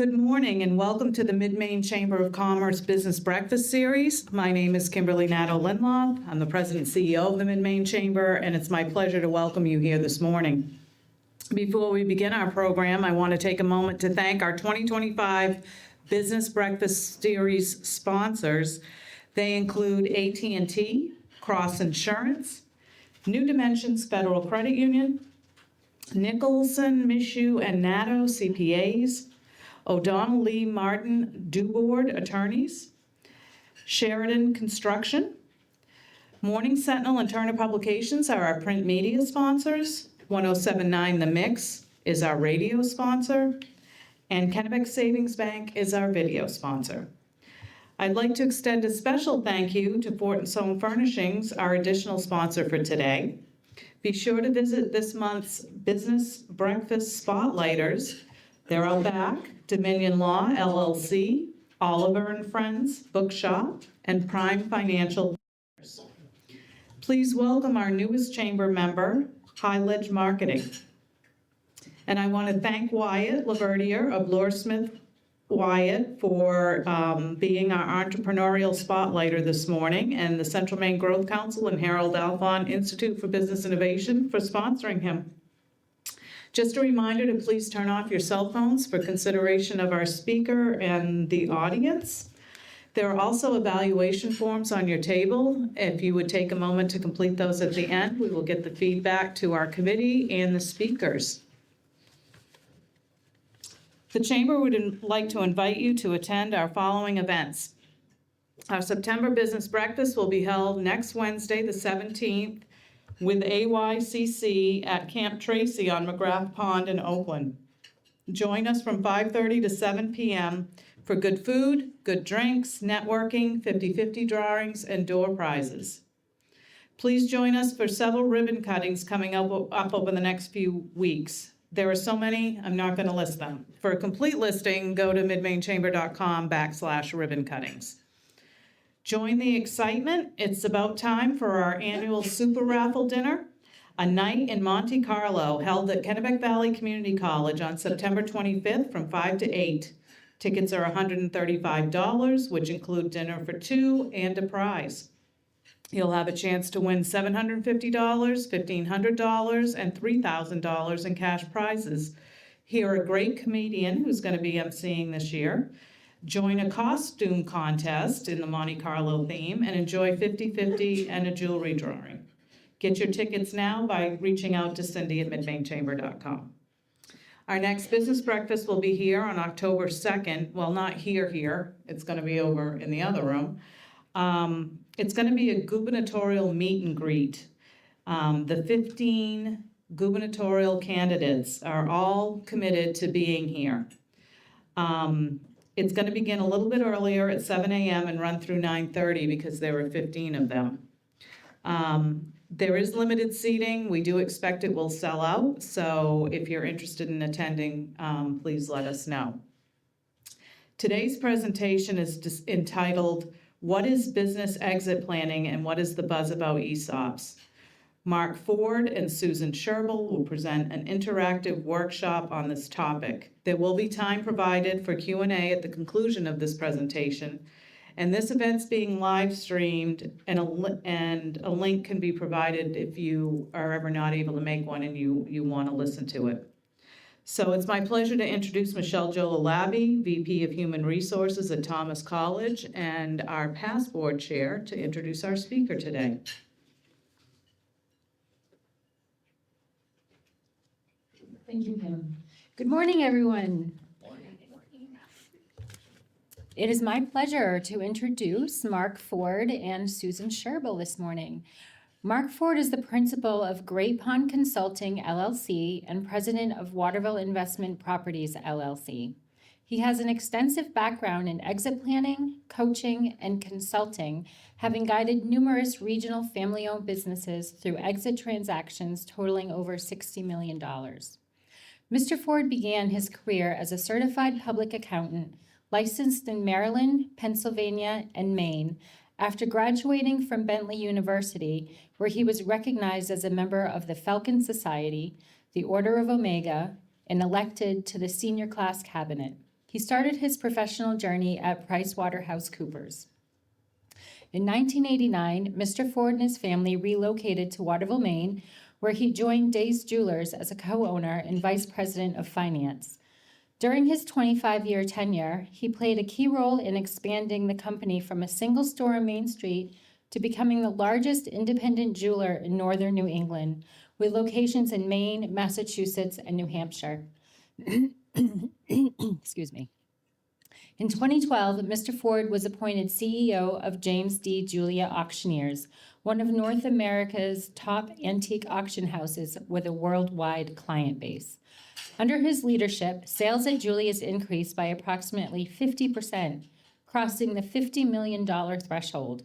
Good morning and welcome to the Mid-Maine Chamber of Commerce Business Breakfast Series. My name is Kimberly Nadeau-Lindlof. I'm the President and CEO of the Mid-Maine Chamber, and it's my pleasure to welcome you here this morning. Before we begin our program, I want to take a moment to thank our 2025 Business Breakfast Series sponsors. They include AT&T, Cross Insurance, New Dimensions Federal Credit Union, Nicholson, Mishu, and Nadeau CPAs, O'Donnell Lee Martin Duboard Attorneys, Sheridan Construction, Morning Sentinel and Turner Publications are our print media sponsors. 1079 The Mix is our radio sponsor, and Kennebec Savings Bank is our video sponsor. I'd like to extend a special thank you to Fort & Sohn Furnishings, our additional sponsor for today. Be sure to visit this month's Business Breakfast Spotlighters. They're out back: Dominion Law, LLC, Oliver and Friends Bookshop, and Prime Financial. Please welcome our newest chamber member, Highledge Marketing. And I want to thank Wyatt Laverdier of Loorsmith Wyatt for being our entrepreneurial spotlighter this morning, and the Central Maine Growth Council and Harold Alphon Institute for Business Innovation for sponsoring him. Just a reminder to please turn off your cell phones for consideration of our speaker and the audience. There are also evaluation forms on your table. If you would take a moment to complete those at the end, we will get the feedback to our committee and the speakers. The Chamber would like to invite you to attend our following events. Our September Business Breakfast will be held next Wednesday, the 17th, with AYCC at Camp Tracy on McGrath Pond in Oakland. Join us from 5:30 to 7 p.m. for good food, good drinks, networking, 50-50 drawings, and door prizes. Please join us for several ribbon cuttings coming up over the next few weeks. There are so many, I'm not going to list them. For a complete listing, go to midmainechamber.com/ribbon cuttings. Join the excitement. It's about time for our annual Super Raffle Dinner, a night in Monte Carlo held at Kennebec Valley Community College on September 25th from 5 to 8. Tickets are $135, which include dinner for two and a prize. You'll have a chance to win $750, $1,500, and $3,000 in cash prizes. Hear a great comedian who's going to be emceeing this year. Join a costume contest in the Monte Carlo theme and enjoy 50-50 and a jewelry drawing. Get your tickets now by reaching out to Cindy at midmainechamber.com. Our next business breakfast will be here on October 2nd. Well, not here. It's going to be over in the other room. It's going to be a gubernatorial meet and greet. The 15 gubernatorial candidates are all committed to being here. It's going to begin a little bit earlier at 7 a.m. and run through 9:30 because there were 15 of them. There is limited seating. We do expect it will sell out, so if you're interested in attending, please let us know. Today's presentation is entitled, "What is Business Exit Planning and What is the Buzz About ESOPs?" Mark Ford and Susan Sherbel will present an interactive workshop on this topic. There will be time provided for Q&A at the conclusion of this presentation, and this event's being live streamed, and a link can be provided if you are ever not able to make one and you want to listen to it. So it's my pleasure to introduce Michelle Jolalabi, VP of Human Resources at Thomas College, and our past board chair, to introduce our speaker today. Thank you, Kim. Good morning, everyone. It is my pleasure to introduce Mark Ford and Susan Sherbel this morning. Mark Ford is the principal of Great Pond Consulting, LLC, and president of Waterville Investment Properties, LLC. He has an extensive background in exit planning, coaching, and consulting, having guided numerous regional family-owned businesses through exit transactions totaling over $60 million. Mr. Ford began his career as a certified public accountant, licensed in Maryland, Pennsylvania, and Maine, after graduating from Bentley University, where he was recognized as a member of the Falcon Society, the Order of Omega, and elected to the senior class cabinet. He started his professional journey at PricewaterhouseCoopers. In 1989, Mr. Ford and his family relocated to Waterville, Maine, where he joined Days Jewelers as a co-owner and vice president of finance. During his 25-year tenure, he played a key role in expanding the company from a single store on Main Street to becoming the largest independent jeweler in northern New England, with locations in Maine, Massachusetts, and New Hampshire. Excuse me. In 2012, Mr. Ford was appointed CEO of James D. Julia Auctioneers, one of North America's top antique auction houses with a worldwide client base. Under his leadership, sales at Julia's increased by approximately 50%, crossing the $50 million threshold.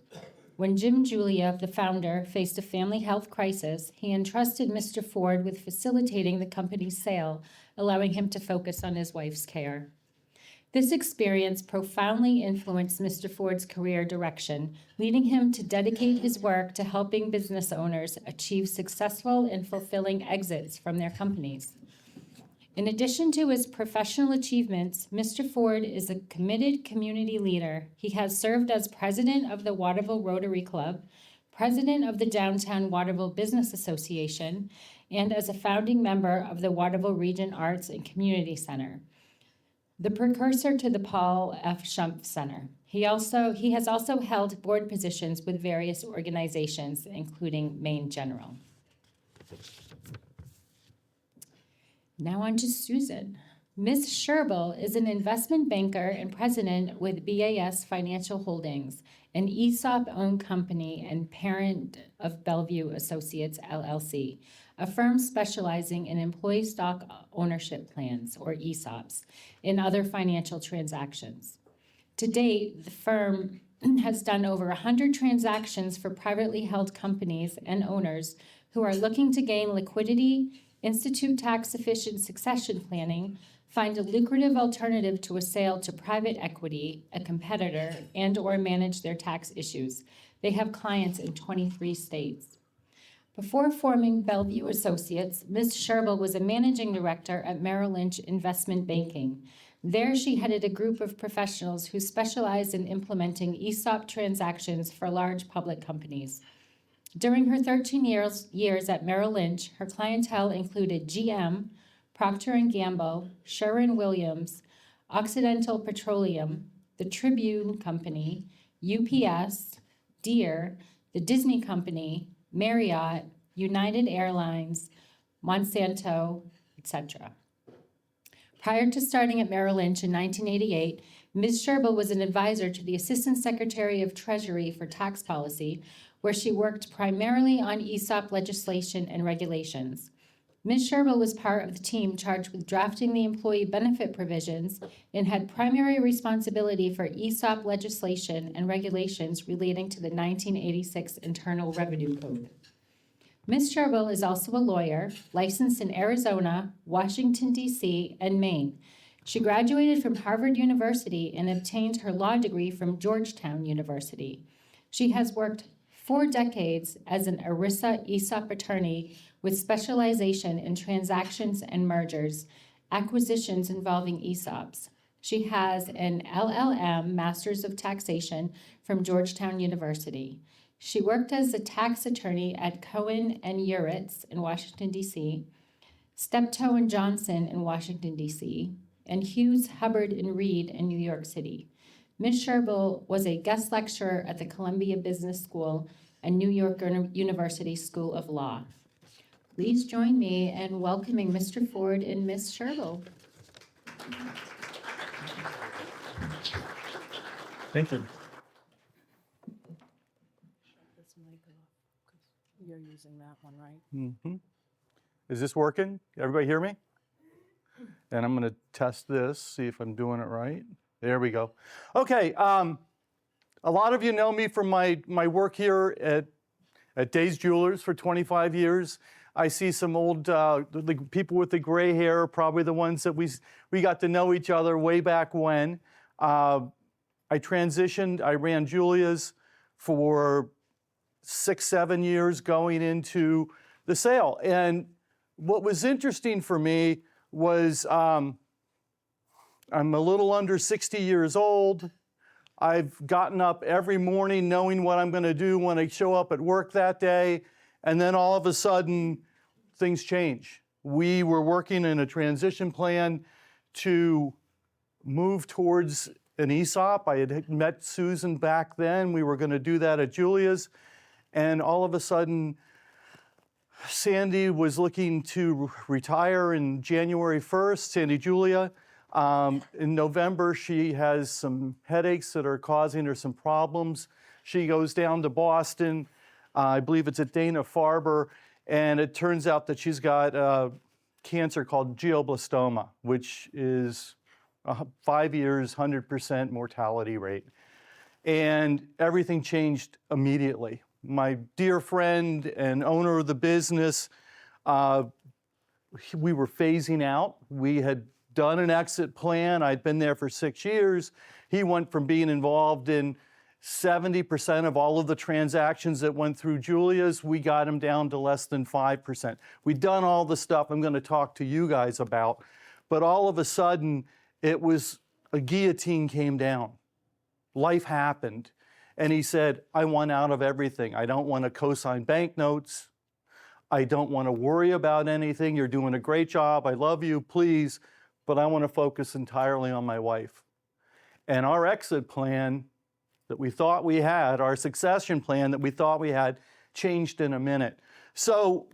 When Jim Julia, the founder, faced a family health crisis, he entrusted Mr. Ford with facilitating the company's sale, allowing him to focus on his wife's care. This experience profoundly influenced Mr. Ford's career direction, leading him to dedicate his work to helping business owners achieve successful and fulfilling exits from their companies. In addition to his professional achievements, Mr. Ford is a committed community leader. He has served as president of the Waterville Rotary Club, president of the Downtown Waterville Business Association, and as a founding member of the Waterville Region Arts and Community Center, the precursor to the Paul F. Shump Center. He has also held board positions with various organizations, including Maine General. Now on to Susan. Ms. Sherbel is an investment banker and president with BAS Financial Holdings, an ESOP-owned company and parent of Bellevue Associates, LLC, a firm specializing in employee stock ownership plans, or ESOPs, and other financial transactions. To date, the firm has done over 100 transactions for privately held companies and owners who are looking to gain liquidity, institute tax-efficient succession planning, find a lucrative alternative to a sale to private equity, a competitor, and/or manage their tax issues. They have clients in 23 states. Before forming Bellevue Associates, Ms. Sherbel was a managing director at Merrill Lynch Investment Banking. There, she headed a group of professionals who specialized in implementing ESOP transactions for large public companies. During her 13 years at Merrill Lynch, her clientele included GM, Procter & Gamble, Sherwin-Williams, Occidental Petroleum, the Tribune Company, UPS, Deere, the Disney Company, Marriott, United Airlines, Monsanto, etc. Prior to starting at Merrill Lynch in 1988, Ms. Sherbel was an advisor to the Assistant Secretary of Treasury for Tax Policy, where she worked primarily on ESOP legislation and regulations. Ms. Sherbel was part of the team charged with drafting the employee benefit provisions and had primary responsibility for ESOP legislation and regulations relating to the 1986 Internal Revenue Code. Ms. Sherbel is also a lawyer, licensed in Arizona, Washington, D.C., and Maine. She graduated from Harvard University and obtained her law degree from Georgetown University. She has worked 4 decades as an ERISA ESOP attorney with specialization in transactions and mergers, acquisitions involving ESOPs. She has an LLM, Masters of Taxation, from Georgetown University. She worked as a tax attorney at Cohen and Uritz in Washington, D.C., Steptoe and Johnson in Washington, D.C., and Hughes, Hubbard, and Reed in New York City. Ms. Sherbel was a guest lecturer at the Columbia Business School and New York University School of Law. Please join me in welcoming Mr. Ford and Ms. Sherbel. Thank you. This mic off, 'cause you're using that one, right? Mm-hmm. Is this working? Everybody hear me? And I'm going to test this, see if I'm doing it right. There we go. Okay. A lot of you know me from my work here at Days Jewelers for 25 years. I see some old the people with the gray hair, probably the ones that we got to know each other way back when. I transitioned. I ran Julia's for 6-7 years going into the sale. And what was interesting for me was I'm a little under 60 years old. I've gotten up every morning knowing what I'm going to do when I show up at work that day, and then all of a sudden, things change. We were working in a transition plan to move towards an ESOP. I had met Susan back then. We were going to do that at Julia's, and all of a sudden, Sandy was looking to retire in January 1st, Sandy Julia. In November, she has some headaches that are causing her some problems. She goes down to Boston. I believe it's at Dana-Farber, and it turns out that she's got cancer called glioblastoma, which is 5 years, 100% mortality rate. And everything changed immediately. My dear friend and owner of the business, we were phasing out. We had done an exit plan. I'd been there for 6 years. He went from being involved in 70% of all of the transactions that went through Julia's. We got him down to less than 5%. We'd done all the stuff I'm going to talk to you guys about, but all of a sudden, it was a guillotine came down. Life happened. And he said, I want out of everything. I don't want to co-sign banknotes. I don't want to worry about anything. You're doing a great job. I love you, please. But I want to focus entirely on my wife. And our exit plan that we thought we had, our succession plan that we thought we had, changed in a minute. So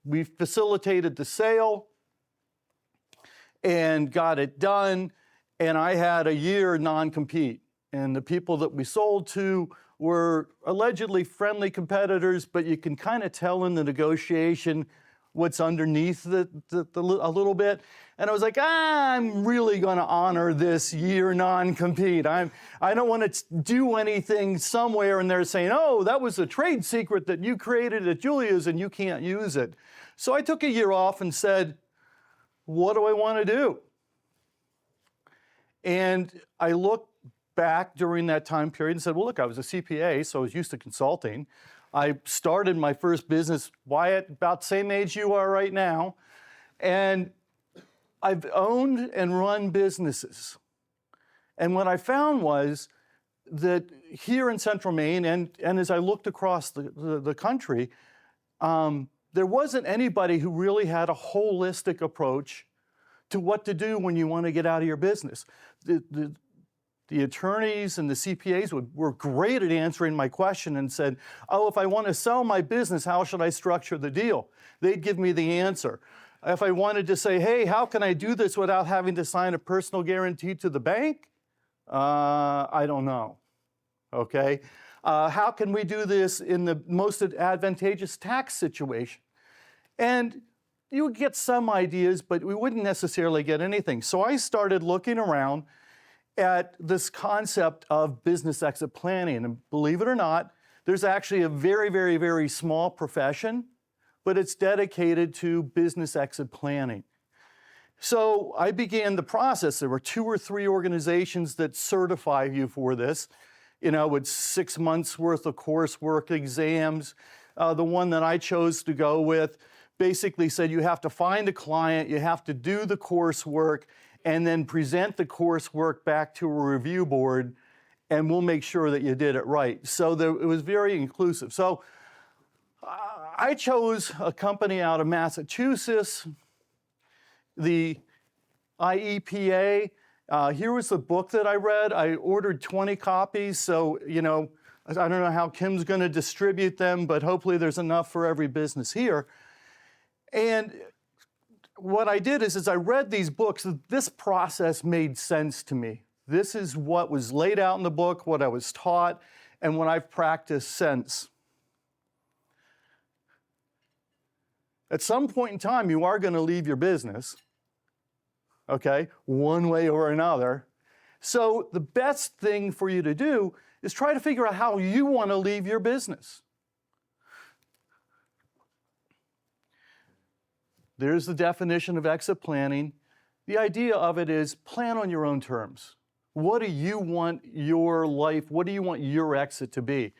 we facilitated the sale and got it done. And I had a year non-compete. And the people that we sold to were allegedly friendly competitors, but you can kind of tell in the negotiation what's underneath a little bit. And I was like, I'm really going to honor this year non-compete. I don't want to do anything somewhere and they're saying, oh, that was a trade secret that you created at Julia's and you can't use it. So I took a year off and said, what do I want to do? And I looked back during that time period and said, well, look, I was a CPA, so I was used to consulting. I started my first business, Wyatt, about the same age you are right now. And I've owned and run businesses. And what I found was that here in Central Maine, and as I looked across the country, there wasn't anybody who really had a holistic approach to what to do when you want to get out of your business. The attorneys and the CPAs were great at answering my question and said, oh, if I want to sell my business, how should I structure the deal? They'd give me the answer. If I wanted to say, hey, how can I do this without having to sign a personal guarantee to the bank? I don't know, okay? How can we do this in the most advantageous tax situation? And you would get some ideas, but we wouldn't necessarily get anything. So I started looking around at this concept of business exit planning. And believe it or not, there's actually a very, very, very small profession, but it's dedicated to business exit planning. So I began the process. There were 2 or 3 organizations that certify you for this, with 6 months worth of coursework, exams. The one that I chose to go with basically said you have to find a client, you have to do the coursework, and then present the coursework back to a review board, and we'll make sure that you did it right. So it was very inclusive. So I chose a company out of Massachusetts, the IEPA. Here was the book that I read. I ordered 20 copies, so, I don't know how Kim's going to distribute them, but hopefully there's enough for every business here. And what I did is I read these books, this process made sense to me. This is what was laid out in the book, what I was taught, and what I've practiced since. At some point in time, you are going to leave your business, okay, one way or another. So the best thing for you to do is try to figure out how you want to leave your business. There's the definition of exit planning. The idea of it is plan on your own terms. What do you want your life, what do you want your exit to be?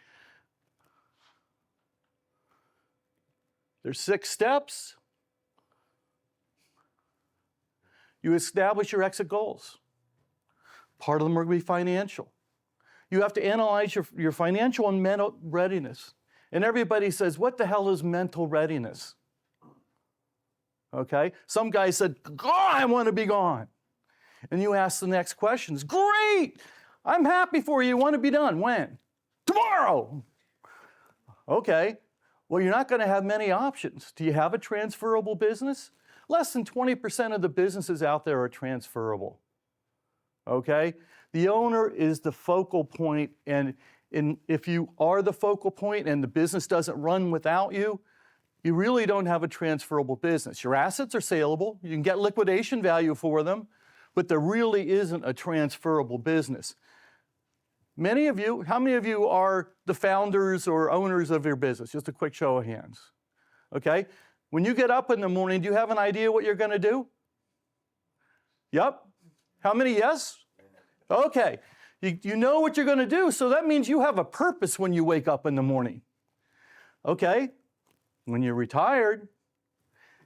There's 6 steps. You establish your exit goals. Part of them are going to be financial. You have to analyze your financial and mental readiness. And everybody says, what the hell is mental readiness? Okay? Some guy said, "God, I want to be gone." And you ask the next questions. Great! I'm happy for you. You want to be done. When? Tomorrow. Okay. Well, you're not going to have many options. Do you have a transferable business? Less than 20% of the businesses out there are transferable. Okay? The owner is the focal point, and if you are the focal point and the business doesn't run without you, you really don't have a transferable business. Your assets are saleable. You can get liquidation value for them, but there really isn't a transferable business. Many of you, how many of you are the founders or owners of your business? Just a quick show of hands. Okay? When you get up in the morning, do you have an idea what you're going to do? Yep. How many yes? Okay. You know what you're going to do, so that means you have a purpose when you wake up in the morning. Okay? When you're retired,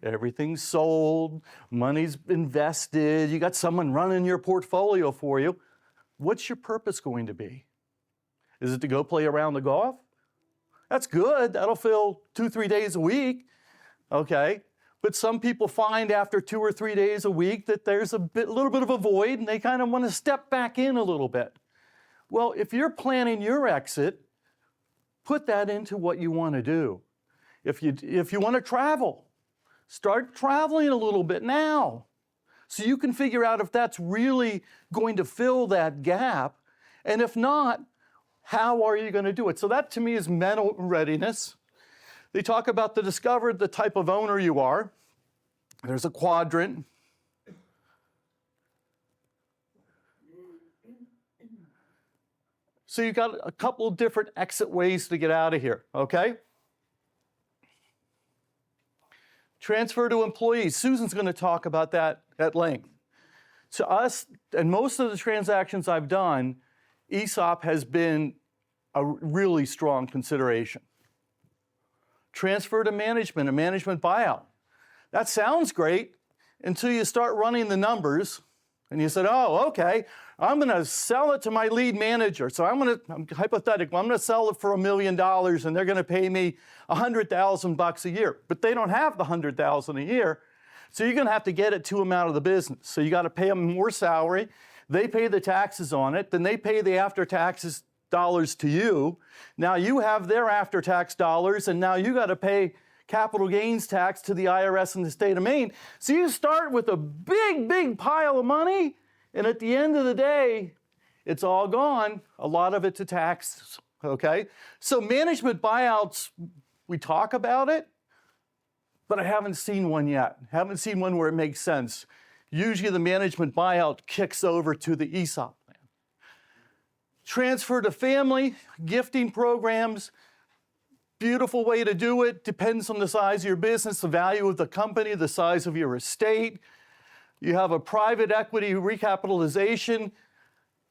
everything's sold, money's invested, you got someone running your portfolio for you. What's your purpose going to be? Is it to go play around the golf? That's good. That'll fill 2-3 days a week. Okay. But some people find after 2 or 3 days a week that there's a little bit of a void and they kind of want to step back in a little bit. Well, if you're planning your exit, put that into what you want to do. If you want to travel, start traveling a little bit now. So you can figure out if that's really going to fill that gap. And if not, how are you going to do it? So that to me is mental readiness. They talk about discover the type of owner you are. There's a quadrant. So you've got a couple of different exit ways to get out of here, okay? Transfer to employees. Susan's going to talk about that at length. To us, and most of the transactions I've done, ESOP has been a really strong consideration. Transfer to management, a management buyout. That sounds great until you start running the numbers and you said, oh, okay, I'm going to sell it to my lead manager. So I'm hypothetical, I'm going to sell it for $1 million and they're going to pay me $100,000 a year. But they don't have the $100,000 a year. So you're going to have to get it to them out of the business. So you got to pay them more salary. They pay the taxes on it. Then they pay the after-taxes dollars to you. Now you have their after-tax dollars, and now you got to pay capital gains tax to the IRS in the state of Maine. So you start with a big, big pile of money, and at the end of the day, it's all gone. A lot of it to taxes, okay? So management buyouts, we talk about it, but I haven't seen one yet. Haven't seen one where it makes sense. Usually the management buyout kicks over to the ESOP plan. Transfer to family, gifting programs, beautiful way to do it. Depends on the size of your business, the value of the company, the size of your estate. You have a private equity recapitalization.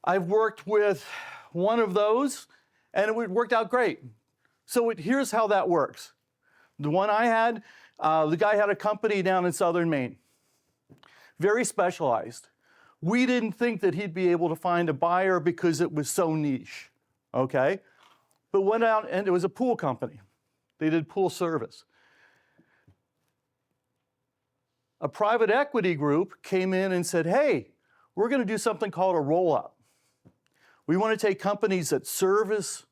I've worked with one of those, and it worked out great. So here's how that works. The one I had, the guy had a company down in southern Maine, very specialized. We didn't think that he'd be able to find a buyer because it was so niche, okay? But went out, and it was a pool company. They did pool service. A private equity group came in and said, hey, we're going to do something called a roll-up. We want to take companies that service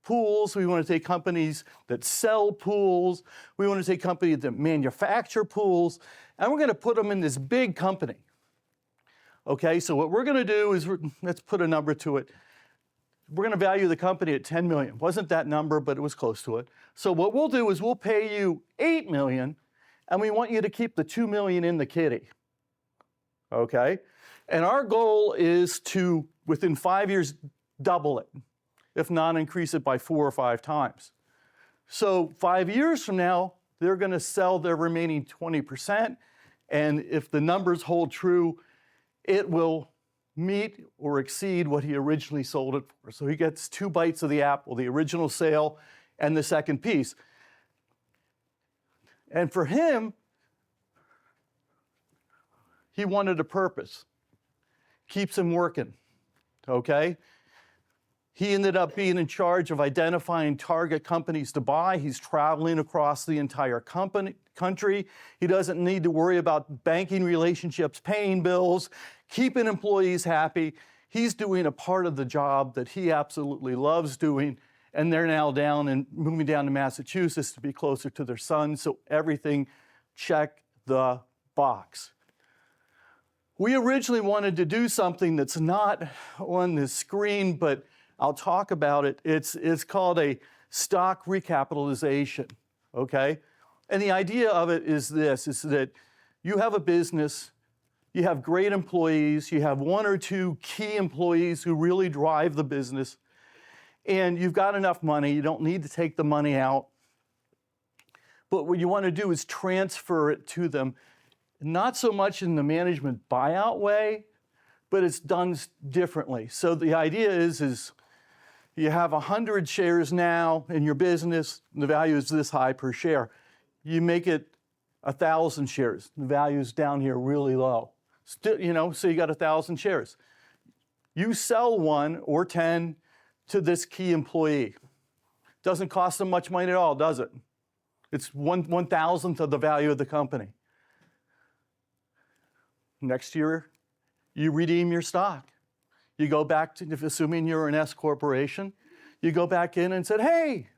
pools. We want to take companies that sell pools. We want to take companies that manufacture pools, and we're going to put them in this big company. Okay, so what we're going to do is, let's put a number to it. We're going to value the company at $10 million. Wasn't that number, but it was close to it. So what we'll do is we'll pay you $8 million, and we want you to keep the $2 million in the kitty. Okay? And our goal is to, within 5 years, double it, if not increase it by 4 or 5 times. So 5 years from now, they're going to sell their remaining 20%, and if the numbers hold true, it will meet or exceed what he originally sold it for. So he gets 2 bites of the apple, the original sale and the second piece. And for him, he wanted a purpose. Keeps him working. okay? He ended up being in charge of identifying target companies to buy. He's traveling across the entire country. He doesn't need to worry about banking relationships, paying bills, keeping employees happy. He's doing a part of the job that he absolutely loves doing, and they're now moving down to Massachusetts to be closer to their son, so everything check the box. We originally wanted to do something that's not on the screen, but I'll talk about it. It's called a stock recapitalization, okay? And the idea of it is this, is that you have a business, you have great employees, you have one or two key employees who really drive the business, and you've got enough money, you don't need to take the money out. But what you want to do is transfer it to them, not so much in the management buyout way, but it's done differently. So the idea is you have 100 shares now in your business, the value is this high per share. You make it 1,000 shares, the value is down here really low. Still, so you got 1,000 shares. You sell 1 or 10 to this key employee. Doesn't cost them much money at all, does it? It's 1,000th of the value of the company. Next year, you redeem your stock. You go back to, assuming you're an S corporation, you go back in and said, hey,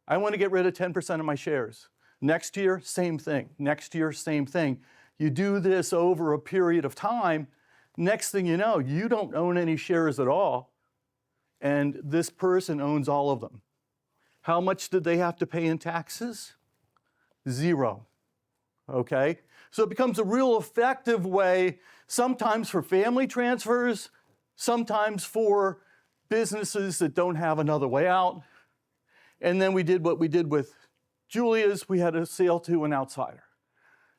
I want to get rid of 10% of my shares. Next year, same thing. Next year, same thing. You do this over a period of time. Next thing you know, you don't own any shares at all, and this person owns all of them. How much did they have to pay in taxes? 0. Okay? So it becomes a real effective way, sometimes for family transfers, sometimes for businesses that don't have another way out. And then we did what we did with Julia's. We had a sale to an outsider,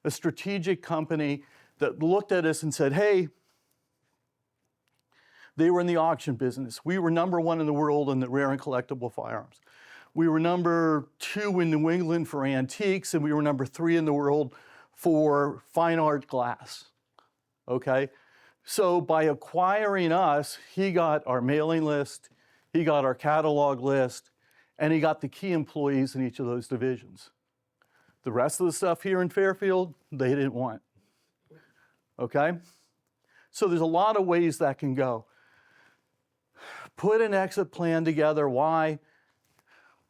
a strategic company that looked at us and said, hey, they were in the auction business. We were number 1 in the world in the rare and collectible firearms. We were number 2 in New England for antiques, and we were number 3 in the world for fine art glass, okay? So by acquiring us, he got our mailing list, he got our catalog list, and he got the key employees in each of those divisions. The rest of the stuff here in Fairfield, they didn't want, okay? So there's a lot of ways that can go. Put an exit plan together. Why?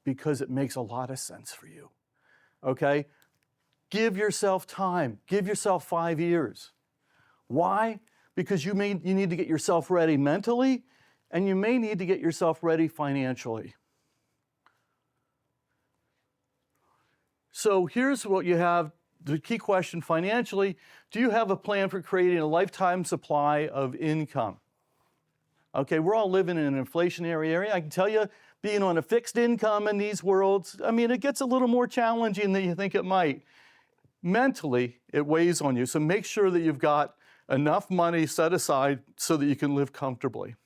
Because it makes a lot of sense for you, okay? Give yourself time. Give yourself 5 years. Why? Because you need to get yourself ready mentally, and you may need to get yourself ready financially. So here's what you have, the key question financially. Do you have a plan for creating a lifetime supply of income? Okay, we're all living in an inflationary area. I can tell you, being on a fixed income in these worlds, it gets a little more challenging than you think it might. Mentally, it weighs on you, so make sure that you've got enough money set aside so that you can live comfortably.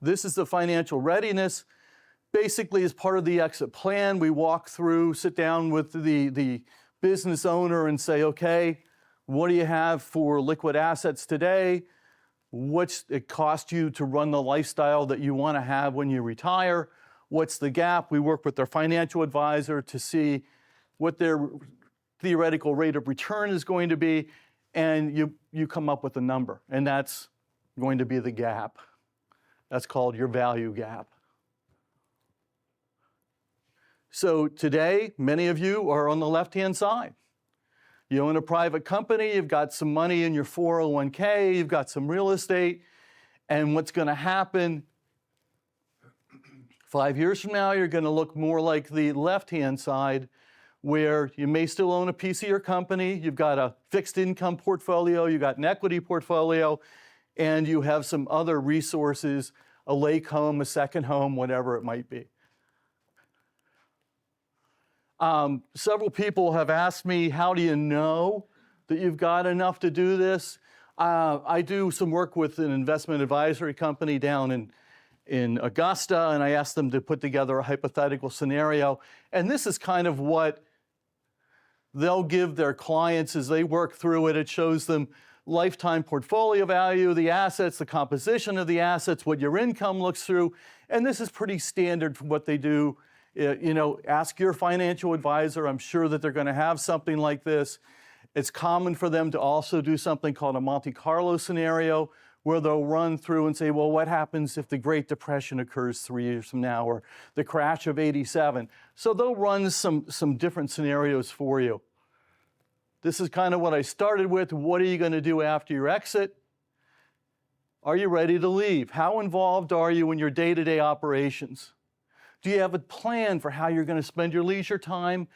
This is the financial readiness. Basically, as part of the exit plan, we walk through, sit down with the business owner and say, okay, what do you have for liquid assets today? What's it cost you to run the lifestyle that you want to have when you retire? What's the gap? We work with their financial advisor to see what their theoretical rate of return is going to be, and you come up with a number, and that's going to be the gap. That's called your value gap. So today, many of you are on the left-hand side. You own a private company, you've got some money in your 401k, you've got some real estate, and what's going to happen 5 years from now, you're going to look more like the left-hand side, where you may still own a piece of your company, you've got a fixed income portfolio, you've got an equity portfolio, and you have some other resources, a lake home, a second home, whatever it might be. Several people have asked me, how do you know that you've got enough to do this? I do some work with an investment advisory company down in Augusta, and I asked them to put together a hypothetical scenario. And this is kind of what they'll give their clients as they work through it. It shows them lifetime portfolio value, the assets, the composition of the assets, what your income looks through. And this is pretty standard for what they do. Ask your financial advisor. I'm sure that they're going to have something like this. It's common for them to also do something called a Monte Carlo scenario, where they'll run through and say, well, what happens if the Great Depression occurs 3 years from now, or the crash of '87? So they'll run some different scenarios for you. This is kind of what I started with. What are you going to do after your exit? Are you ready to leave? How involved are you in your day-to-day operations? Do you have a plan for how you're going to spend your leisure time?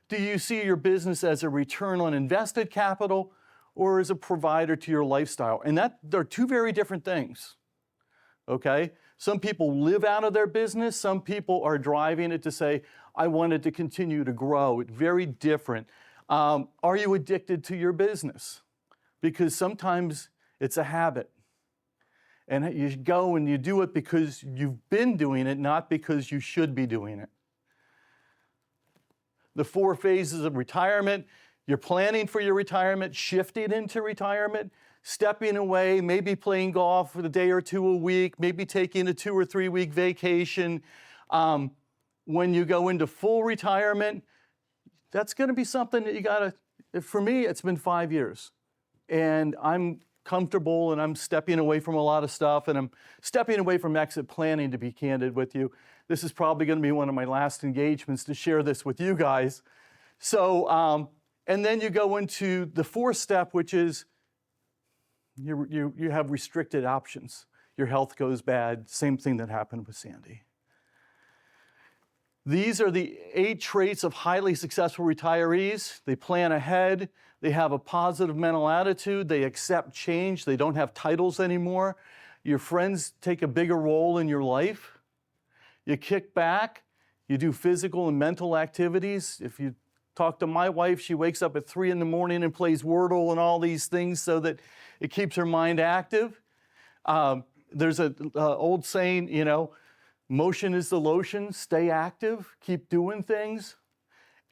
Do you see your business as a return on invested capital or as a provider to your lifestyle? And they're two very different things, okay? Some people live out of their business. Some people are driving it to say, I want it to continue to grow. It's very different. Are you addicted to your business? Because sometimes it's a habit. And you go and you do it because you've been doing it, not because you should be doing it. The 4 phases of retirement: you're planning for your retirement, shifting into retirement, stepping away, maybe playing golf for a day or two a week, maybe taking a 2 or 3 week vacation. When you go into full retirement, that's going to be something that you got to, for me, it's been 5 years. And I'm comfortable and I'm stepping away from a lot of stuff, and I'm stepping away from exit planning, to be candid with you. This is probably going to be one of my last engagements to share this with you guys. So, and then you go into the 4th step, which is you have restricted options. Your health goes bad, same thing that happened with Sandy. These are the 8 traits of highly successful retirees. They plan ahead. They have a positive mental attitude. They accept change. They don't have titles anymore. Your friends take a bigger role in your life. You kick back. You do physical and mental activities. If you talk to my wife, she wakes up at 3 in the morning and plays Wordle and all these things so that it keeps her mind active. There's an old saying, motion is the lotion. Stay active, keep doing things,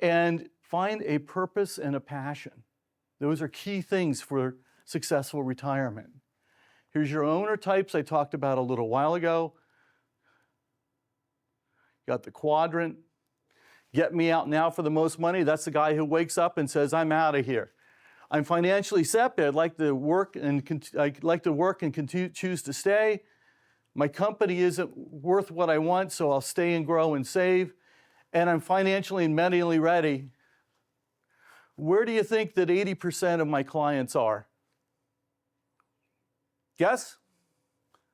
and find a purpose and a passion. Those are key things for successful retirement. Here's your owner types I talked about a little while ago. Got the quadrant. Get me out now for the most money. That's the guy who wakes up and says, I'm out of here. I'm financially set, but I'd like to work and choose to stay. My company isn't worth what I want, so I'll stay and grow and save. And I'm financially and mentally ready. Where do you think that 80% of my clients are? Guess?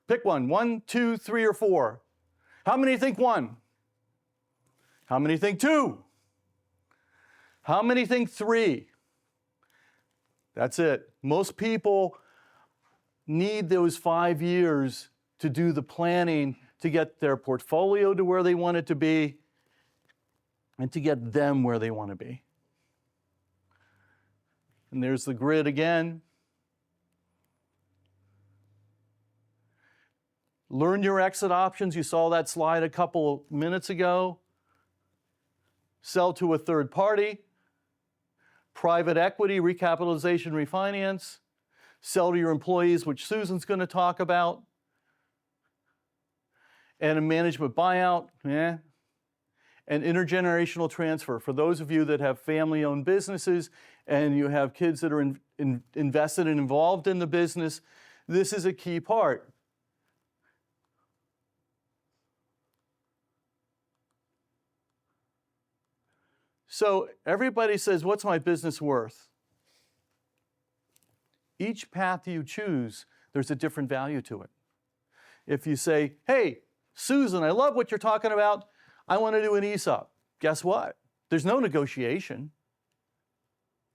Pick one. 1, 2, 3, or 4. How many think 1? How many think 2? How many think 3? That's it. Most people need those 5 years to do the planning to get their portfolio to where they want it to be and to get them where they want to be. And there's the grid again. Learn your exit options. You saw that slide a couple minutes ago. Sell to a third party. Private equity, recapitalization, refinance. Sell to your employees, which Susan's going to talk about. And a management buyout, and intergenerational transfer. For those of you that have family-owned businesses and you have kids that are invested and involved in the business, this is a key part. So everybody says, what's my business worth? Each path you choose, there's a different value to it. If you say, hey, Susan, I love what you're talking about. I want to do an ESOP. Guess what? There's no negotiation.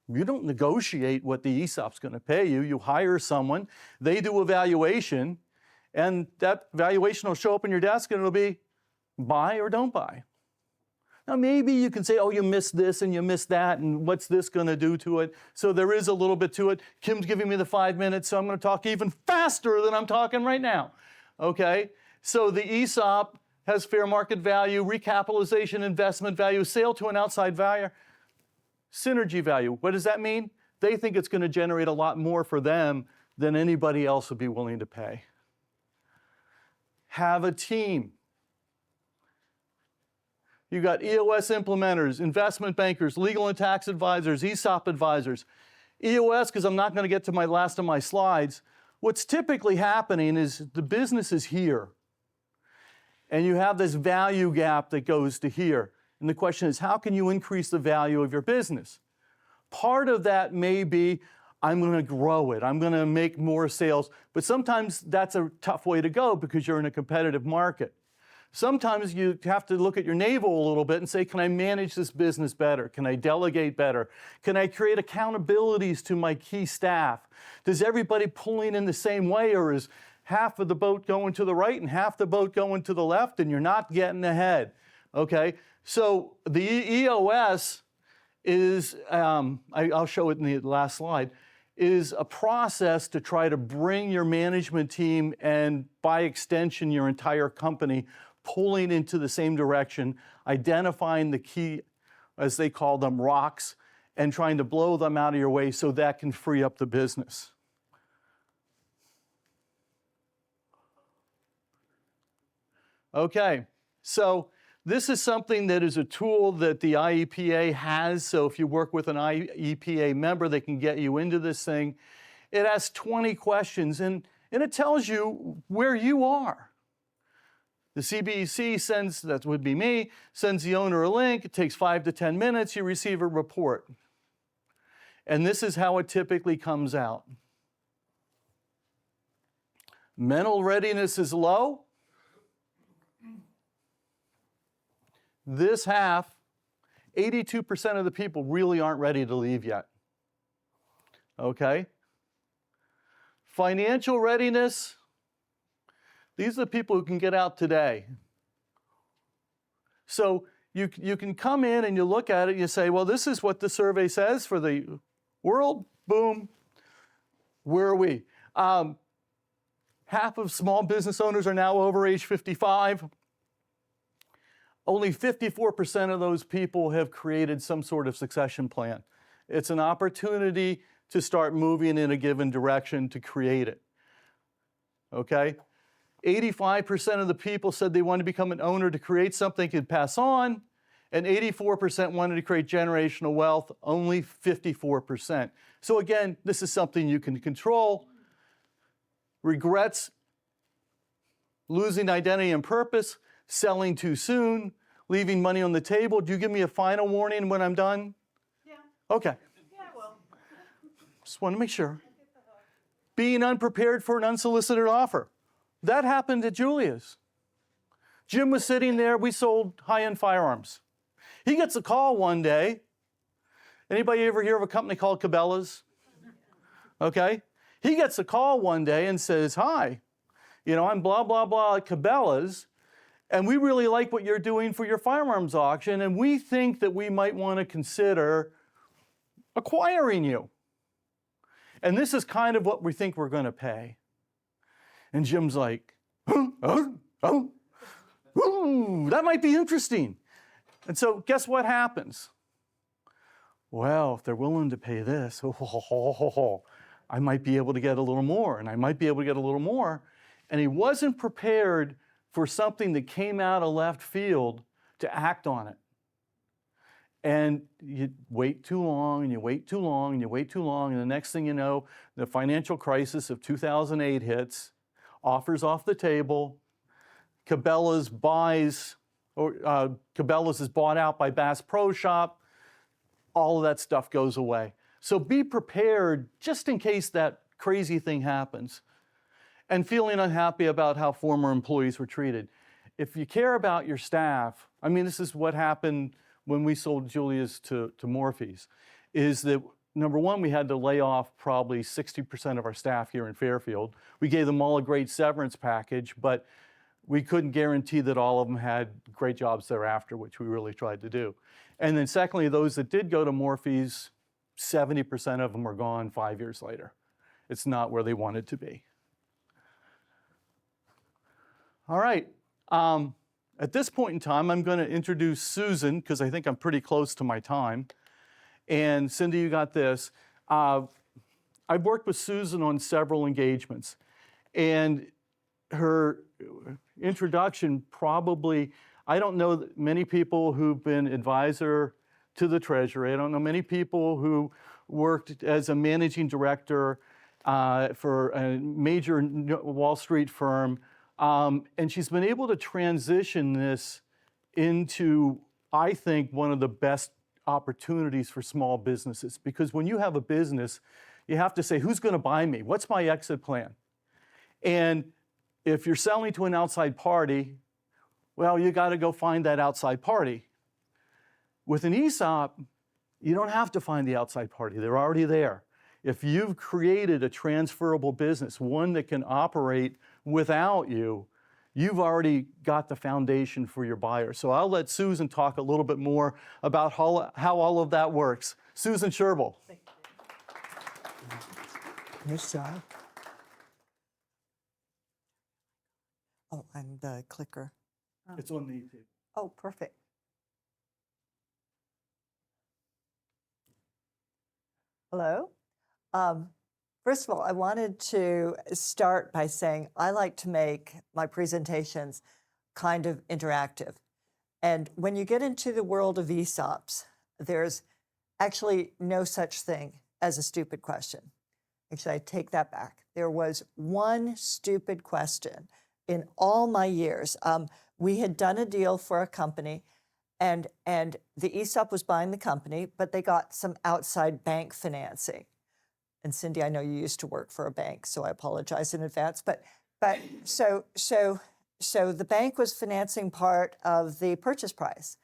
You don't negotiate what the ESOP's going to pay you. You hire someone, they do a valuation, and that valuation will show up on your desk and it'll be buy or don't buy. Now maybe you can say, oh, you missed this and you missed that, and what's this going to do to it? So there is a little bit to it. Kim's giving me the 5 minutes, so I'm going to talk even faster than I'm talking right now. Okay? So the ESOP has fair market value, recapitalization, investment value, sale to an outside buyer. Synergy value. What does that mean? They think it's going to generate a lot more for them than anybody else would be willing to pay. Have a team. You got EOS implementers, investment bankers, legal and tax advisors, ESOP advisors. EOS, because I'm not going to get to my last of my slides, what's typically happening is the business is here. And you have this value gap that goes to here. And the question is, how can you increase the value of your business? Part of that may be, I'm going to grow it. I'm going to make more sales. But sometimes that's a tough way to go because you're in a competitive market. Sometimes you have to look at your navel a little bit and say, can I manage this business better? Can I delegate better? Can I create accountabilities to my key staff? Does everybody pulling in the same way, or is half of the boat going to the right and half the boat going to the left and you're not getting ahead? Okay, so the EOS is, I'll show it in the last slide, is a process to try to bring your management team and by extension your entire company pulling into the same direction, identifying the key, as they call them, rocks, and trying to blow them out of your way so that can free up the business. Okay, so this is something that is a tool that the IEPA has. So if you work with an IEPA member, they can get you into this thing. It has 20 questions, and it tells you where you are. The CBEC sends, that would be me, sends the owner a link. It takes 5 to 10 minutes. You receive a report. And this is how it typically comes out. Mental readiness is low. This half, 82% of the people really aren't ready to leave yet. Okay? Financial readiness, these are the people who can get out today. So you can come in and you look at it and you say, well, this is what the survey says for the world. Boom. Where are we? Half of small business owners are now over age 55. Only 54% of those people have created some sort of succession plan. It's an opportunity to start moving in a given direction to create it. Okay? 85% of the people said they wanted to become an owner to create something they could pass on, and 84% wanted to create generational wealth, only 54%. So again, this is something you can control. Regrets, losing identity and purpose, selling too soon, leaving money on the table. Do you give me a final warning when I'm done? Yeah. Okay. Yeah, well. Just want to make sure. Being unprepared for an unsolicited offer. That happened at Julia's. Jim was sitting there. We sold high-end firearms. He gets a call one day. Anybody ever hear of a company called Cabela's? Okay. He gets a call one day and says, hi, I'm blah, blah, blah at Cabela's, and we really like what you're doing for your firearms auction, and we think that we might want to consider acquiring you. And this is kind of what we think we're going to pay. And Jim's like, ooh, that might be interesting. And so guess what happens? Well, if they're willing to pay this, I might be able to get a little more, and I might be able to get a little more. And he wasn't prepared for something that came out of left field to act on it. And you wait too long, and you wait too long, and you wait too long, and the next thing you know, the financial crisis of 2008 hits, offers off the table, Cabela's is bought out by Bass Pro Shop, all of that stuff goes away. So be prepared just in case that crazy thing happens. And feeling unhappy about how former employees were treated. If you care about your staff, this is what happened when we sold Julia's to Morphe's, is that number one, we had to lay off probably 60% of our staff here in Fairfield. We gave them all a great severance package, but we couldn't guarantee that all of them had great jobs thereafter, which we really tried to do. And then secondly, those that did go to Morphe's, 70% of them are gone 5 years later. It's not where they wanted to be. All right. At this point in time, I'm going to introduce Susan, because I think I'm pretty close to my time. And Cindy, you got this. I've worked with Susan on several engagements, and her introduction probably, I don't know many people who've been advisor to the Treasury. I don't know many people who worked as a managing director for a major Wall Street firm. And she's been able to transition this into, I think, one of the best opportunities for small businesses. Because when you have a business, you have to say, who's going to buy me? What's my exit plan? And if you're selling to an outside party, well, you got to go find that outside party. With an ESOP, you don't have to find the outside party. They're already there. If you've created a transferable business, one that can operate without you, you've already got the foundation for your buyer. So I'll let Susan talk a little bit more about how all of that works. Susan Sherbel. Nice job. Oh, I'm the clicker. It's on the table. Oh, perfect. Hello. First of all, I wanted to start by saying I like to make my presentations kind of interactive. And when you get into the world of ESOPs, there's actually no such thing as a stupid question. Actually, I take that back. There was one stupid question in all my years. We had done a deal for a company, and the ESOP was buying the company, but they got some outside bank financing. And Cindy, I know you used to work for a bank, so I apologize in advance. But so the bank was financing part of the purchase price,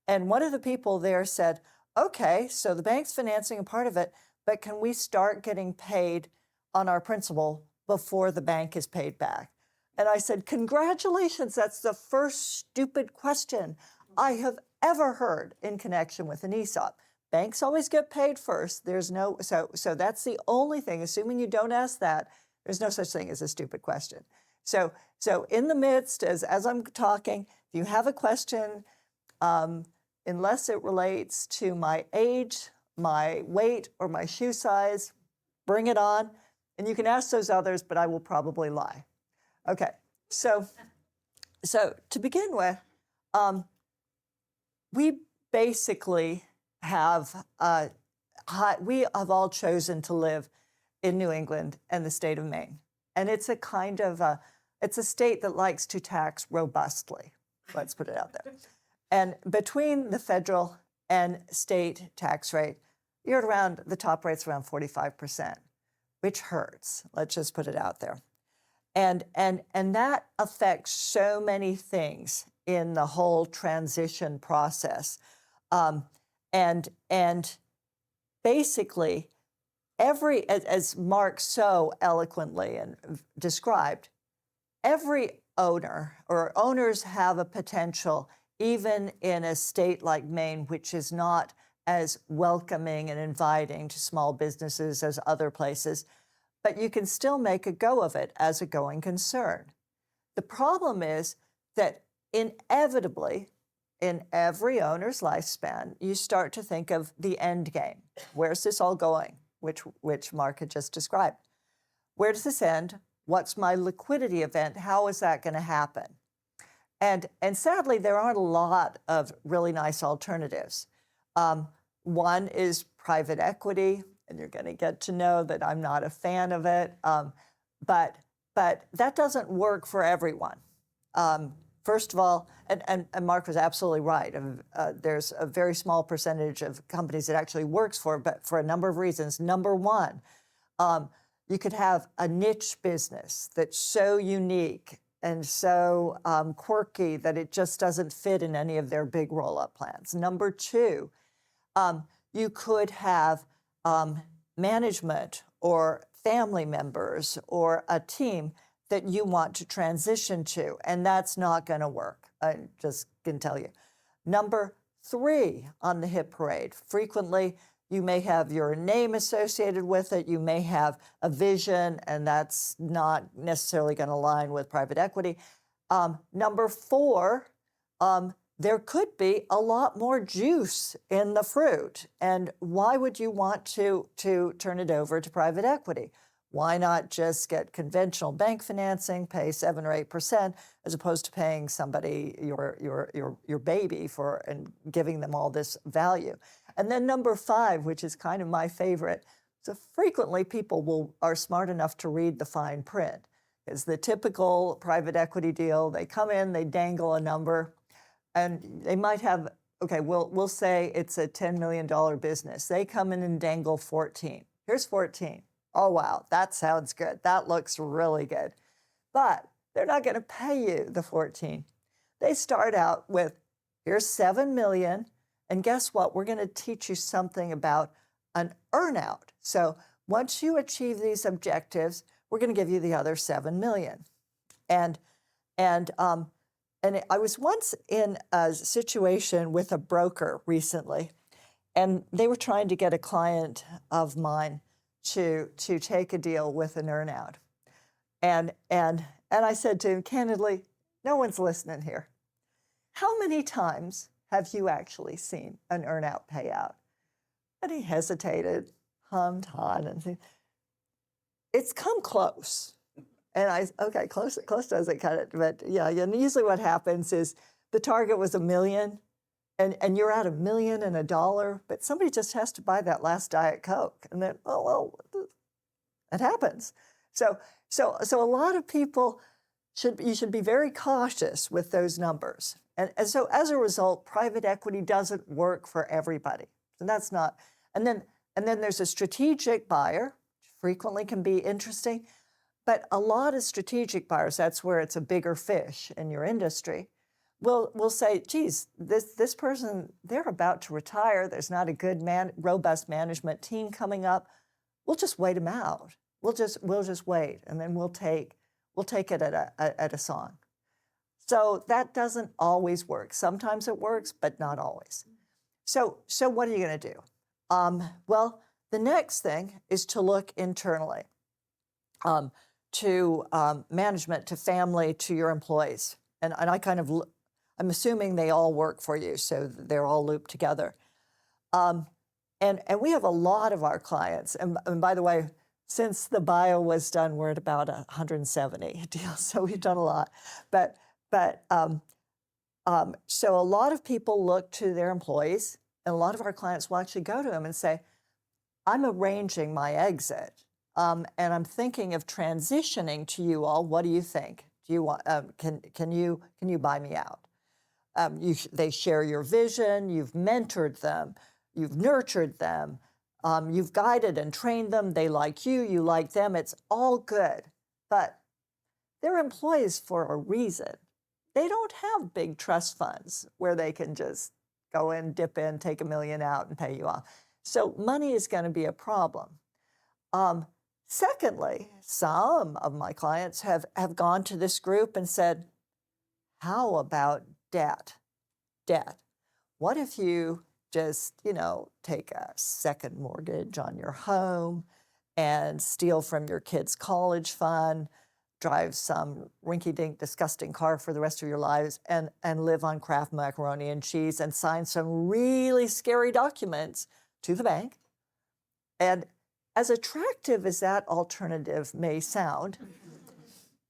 and one of the people there said, "Okay, so the bank's financing a part of it, but can we start getting paid on our principal before the bank is paid back?" And I said, "Congratulations, that's the first stupid question I have ever heard in connection with an ESOP. Banks always get paid first. There's no, so that's the only thing, assuming you don't ask that, there's no such thing as a stupid question." So in the midst, as I'm talking, if you have a question, unless it relates to my age, my weight, or my shoe size, bring it on. And you can ask those others, but I will probably lie. Okay, so to begin with, we basically we have all chosen to live in New England and the state of Maine. And it's a kind of, it's a state that likes to tax robustly. Let's put it out there. And between the federal and state tax rate, you're at around, the top rate's around 45%, which hurts. Let's just put it out there. And that affects so many things in the whole transition process. And basically, as Mark so eloquently described, every owner or owners have a potential, even in a state like Maine, which is not as welcoming and inviting to small businesses as other places, but you can still make a go of it as a going concern. The problem is that inevitably, in every owner's lifespan, you start to think of the end game. Where's this all going? Which Mark had just described. Where does this end? What's my liquidity event? How is that going to happen? And sadly, there aren't a lot of really nice alternatives. One is private equity, and you're going to get to know that I'm not a fan of it. But that doesn't work for everyone. First of all, and Mark was absolutely right. There's a very small percentage of companies it actually works for, but for a number of reasons. Number one, you could have a niche business that's so unique and so quirky that it just doesn't fit in any of their big roll-up plans. Number two, you could have management or family members or a team that you want to transition to, and that's not going to work. I just can tell you. Number three on the hit parade, frequently you may have your name associated with it, you may have a vision, and that's not necessarily going to align with private equity. Number four, there could be a lot more juice in the fruit. And why would you want to turn it over to private equity? Why not just get conventional bank financing, pay 7 or 8%, as opposed to paying somebody your baby for and giving them all this value? And then number 5, which is kind of my favorite, so frequently people are smart enough to read the fine print. It's the typical private equity deal. They come in, they dangle a number, and they might have, okay, we'll say it's a $10 million business. They come in and dangle 14. Here's 14. Oh, wow, that sounds good. That looks really good. But they're not going to pay you the 14. They start out with, here's 7 million, and guess what? We're going to teach you something about an earnout. So once you achieve these objectives, we're going to give you the other 7 million. And I was once in a situation with a broker recently, and they were trying to get a client of mine to take a deal with an earnout. And I said to him candidly, no one's listening here. How many times have you actually seen an earnout payout? And he hesitated, hummed, hawed, and said, it's come close. And okay, close doesn't cut it. But yeah, and usually what happens is the target was $1 million, and you're at $1 million and $1, but somebody just has to buy that last Diet Coke. And then, oh, well, it happens. So a lot of people you should be very cautious with those numbers. And so as a result, private equity doesn't work for everybody. So that's not, and then there's a strategic buyer, which frequently can be interesting, but a lot of strategic buyers, that's where it's a bigger fish in your industry, will say, geez, this person, they're about to retire. There's not a good robust management team coming up. We'll just wait them out. We'll just wait, and then we'll take it at a song. So that doesn't always work. Sometimes it works, but not always. So what are you going to do? Well, the next thing is to look internally, to management, to family, to your employees. And I'm assuming they all work for you, so they're all looped together. And we have a lot of our clients, and by the way, since the bio was done, we're at about 170 deals, so we've done a lot. So a lot of people look to their employees, and a lot of our clients will actually go to them and say, I'm arranging my exit, and I'm thinking of transitioning to you all. What do you think? Do you want? Can you buy me out? They share your vision. You've mentored them. You've nurtured them. You've guided and trained them. They like you. You like them. It's all good, but they're employees for a reason. They don't have big trust funds where they can just go in, dip in, take $1 million out, and pay you off. So money is going to be a problem. Secondly, some of my clients have gone to this group and said, how about debt? Debt. What if you just, take a second mortgage on your home and steal from your kid's college fund, drive some rinky-dink, disgusting car for the rest of your lives, and live on Kraft macaroni and cheese and sign some really scary documents to the bank. And as attractive as that alternative may sound,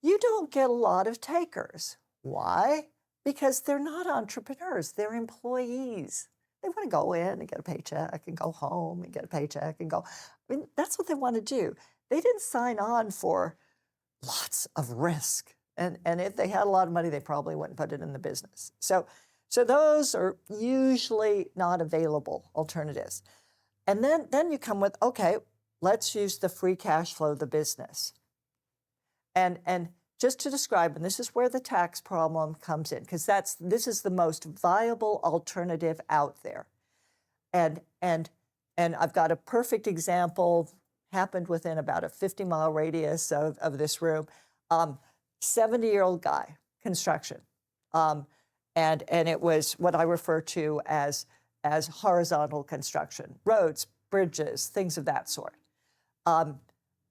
you don't get a lot of takers. Why? Because they're not entrepreneurs, they're employees. They want to go in and get a paycheck and go home and get a paycheck and go. I mean, that's what they want to do. They didn't sign on for lots of risk. And if they had a lot of money, they probably wouldn't put it in the business. So those are usually not available alternatives. And then you come with, okay, let's use the free cash flow of the business. And just to describe, and this is where the tax problem comes in, because this is the most viable alternative out there. And I've got a perfect example, happened within about a 50-mile radius of this room. 70-year-old guy, construction. And it was what I refer to as horizontal construction, roads, bridges, things of that sort.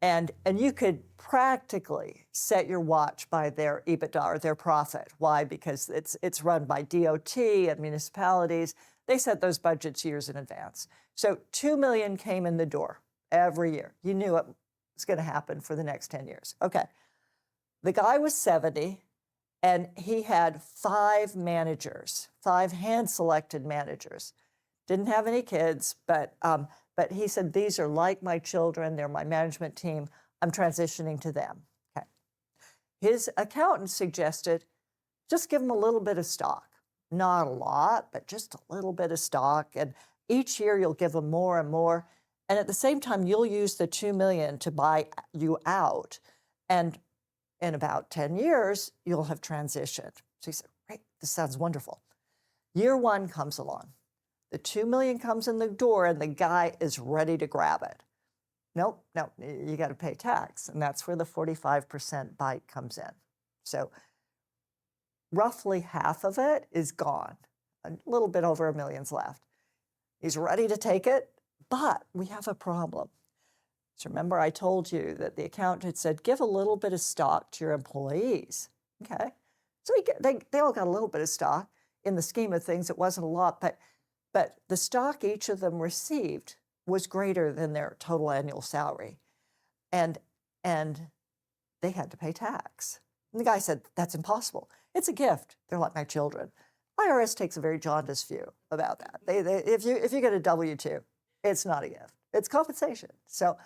And you could practically set your watch by their EBITDA or their profit. Why? Because it's run by DOT and municipalities. They set those budgets years in advance. So $2 million came in the door every year. You knew it was going to happen for the next 10 years. Okay. The guy was 70, and he had 5 managers, 5 hand-selected managers. Didn't have any kids, but he said, these are like my children. They're my management team. I'm transitioning to them. Okay. His accountant suggested just give them a little bit of stock. Not a lot, but just a little bit of stock. And each year you'll give them more and more. And at the same time, you'll use the $2 million to buy you out. And in about 10 years, you'll have transitioned. So he said, great, this sounds wonderful. Year 1 comes along. The $2 million comes in the door and the guy is ready to grab it. Nope, you got to pay tax. And that's where the 45% bite comes in. So roughly half of it is gone. A little bit over $1 million's left. He's ready to take it, but we have a problem. So remember I told you that the accountant had said, give a little bit of stock to your employees. Okay, so they all got a little bit of stock. In the scheme of things, it wasn't a lot, but the stock each of them received was greater than their total annual salary. And they had to pay tax. And the guy said, that's impossible. It's a gift. They're like my children. IRS takes a very jaundiced view about that. If you get a W-2, it's not a gift. It's compensation. So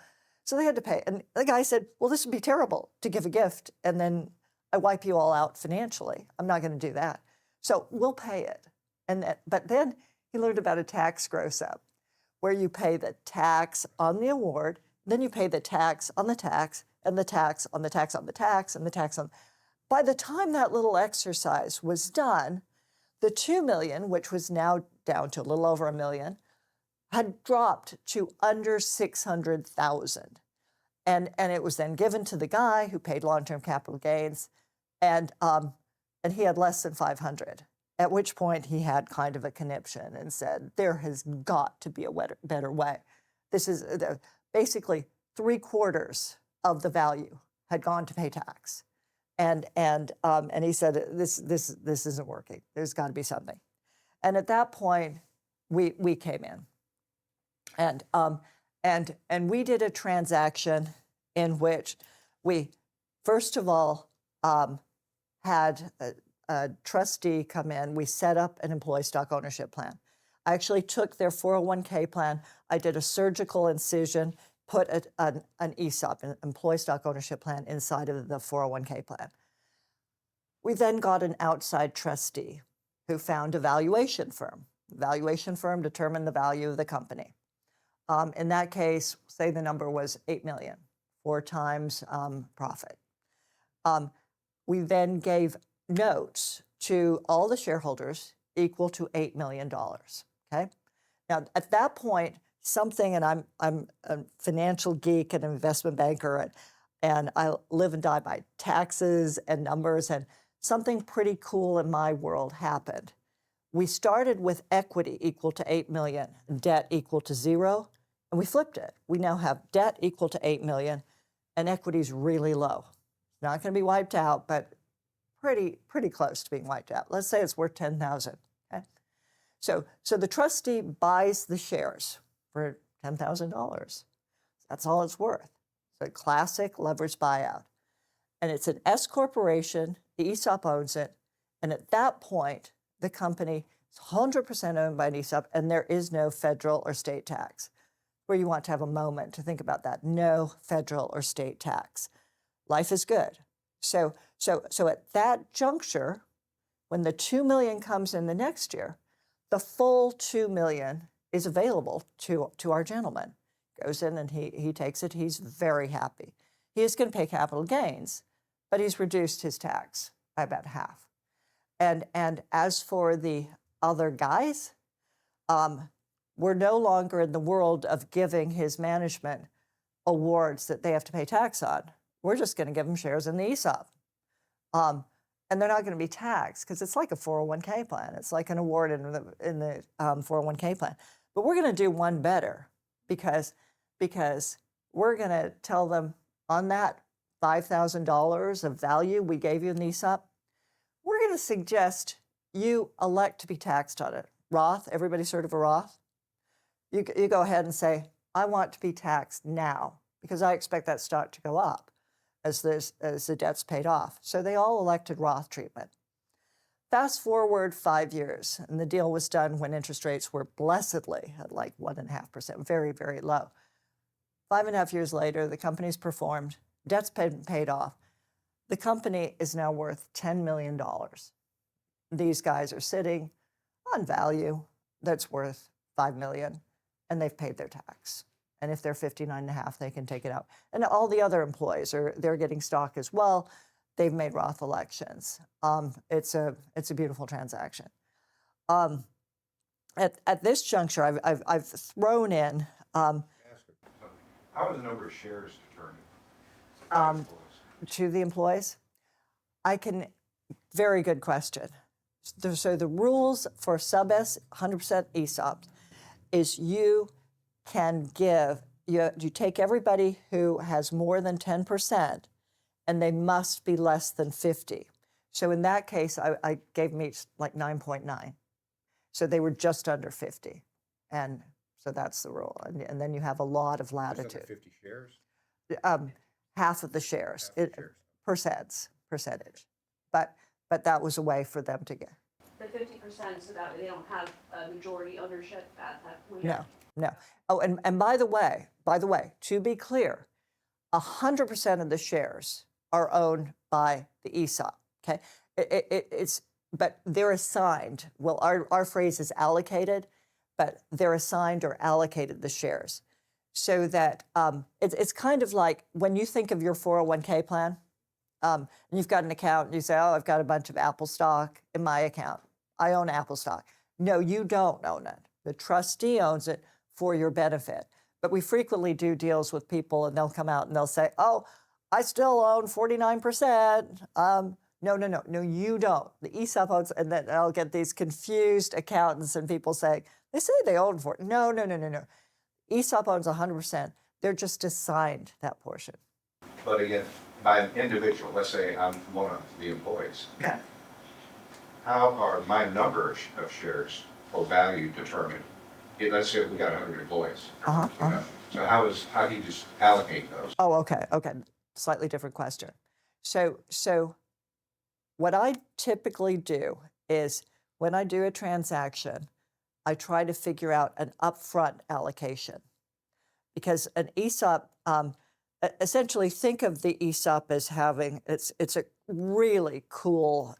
they had to pay. And the guy said, well, this would be terrible to give a gift and then I wipe you all out financially. I'm not going to do that. So we'll pay it. But then he learned about a tax gross-up where you pay the tax on the award, then you pay the tax on the tax, and the tax on the tax on the tax, and the tax on. By the time that little exercise was done, the $2 million, which was now down to a little over $1 million, had dropped to under $600,000. And it was then given to the guy who paid long-term capital gains, and he had less than 500. At which point he had kind of a conniption and said, there has got to be a better way. This is basically 3/4 of the value had gone to pay tax. And he said, this isn't working. There's got to be something. And at that point, we came in. And we did a transaction in which we, first of all, had a trustee come in. We set up an employee stock ownership plan. I actually took their 401k plan. I did a surgical incision, put an ESOP, an employee stock ownership plan, inside of the 401k plan. We then got an outside trustee who found a valuation firm. The valuation firm determined the value of the company. In that case, say the number was $8 million, 4 times profit. We then gave notes to all the shareholders equal to $8 million, okay? Now, at that point, something, and I'm a financial geek and an investment banker, and I live and die by taxes and numbers, and something pretty cool in my world happened. We started with equity equal to $8 million, debt equal to 0, and we flipped it. We now have debt equal to $8 million, and equity's really low. Not going to be wiped out, but pretty close to being wiped out. Let's say it's worth $10,000. Okay? So the trustee buys the shares for $10,000. That's all it's worth. So a classic leveraged buyout. And it's an S corporation, the ESOP owns it, and at that point, the company is 100% owned by an ESOP, and there is no federal or state tax. Where you want to have a moment to think about that. No federal or state tax. Life is good. So at that juncture, when the $2 million comes in the next year, the full $2 million is available to our gentleman. Goes in and he takes it. He's very happy. He is going to pay capital gains, but he's reduced his tax by about half. And as for the other guys, we're no longer in the world of giving his management awards that they have to pay tax on. We're just going to give them shares in the ESOP. And they're not going to be taxed because it's like a 401k plan. It's like an award in the 401k plan. But we're going to do one better because we're going to tell them on that $5,000 of value we gave you in the ESOP, we're going to suggest you elect to be taxed on it. Roth, everybody's heard of a Roth? You go ahead and say, I want to be taxed now because I expect that stock to go up as the debt's paid off. So they all elected Roth treatment. Fast forward 5 years, and the deal was done when interest rates were blessedly at like 1.5%, very, very low. 5.5 years later, the company's performed, debt's paid off. The company is now worth $10 million. These guys are sitting on value that's worth $5 million, and they've paid their tax. And if they're 59.5, they can take it out. And all the other employees they're getting stock as well. They've made Roth elections. It's a beautiful transaction. At this juncture, I've thrown in. How are the number of shares determined? To the employees, very good question. So the rules for sub-S 100% ESOP is you can give, you take everybody who has more than 10% and they must be less than 50. So in that case, I gave them each like 9.9. So they were just under 50. And so that's the rule. And then you have a lot of latitude. 50 shares? Half of the shares, Half the shares. percentage. But that was a way for them to get. The 50%, so that they don't have a majority ownership at that point. No. Oh, and by the way, to be clear, 100% of the shares are owned by the ESOP. Okay, but they're assigned. Well, our phrase is allocated, but they're assigned or allocated the shares, so that it's kind of like when you think of your 401k plan, and you've got an account, and you say, "Oh, I've got a bunch of Apple stock in my account. I own Apple stock." No, you don't own it. The trustee owns it for your benefit. But we frequently do deals with people, and they'll come out and they'll say, "Oh, I still own 49%. No, you don't. The ESOP owns," and then I'll get these confused accountants and people saying, they say they own 40. No. ESOP owns 100%. They're just assigned that portion. But again, by an individual, let's say I'm one of the employees. Okay. How are my number of shares or value determined? Let's say we got 100 employees. So how do you just allocate those? Oh, okay. Slightly different question. So what I typically do is when I do a transaction, I try to figure out an upfront allocation, because an ESOP, essentially think of the ESOP as having, it's a really cool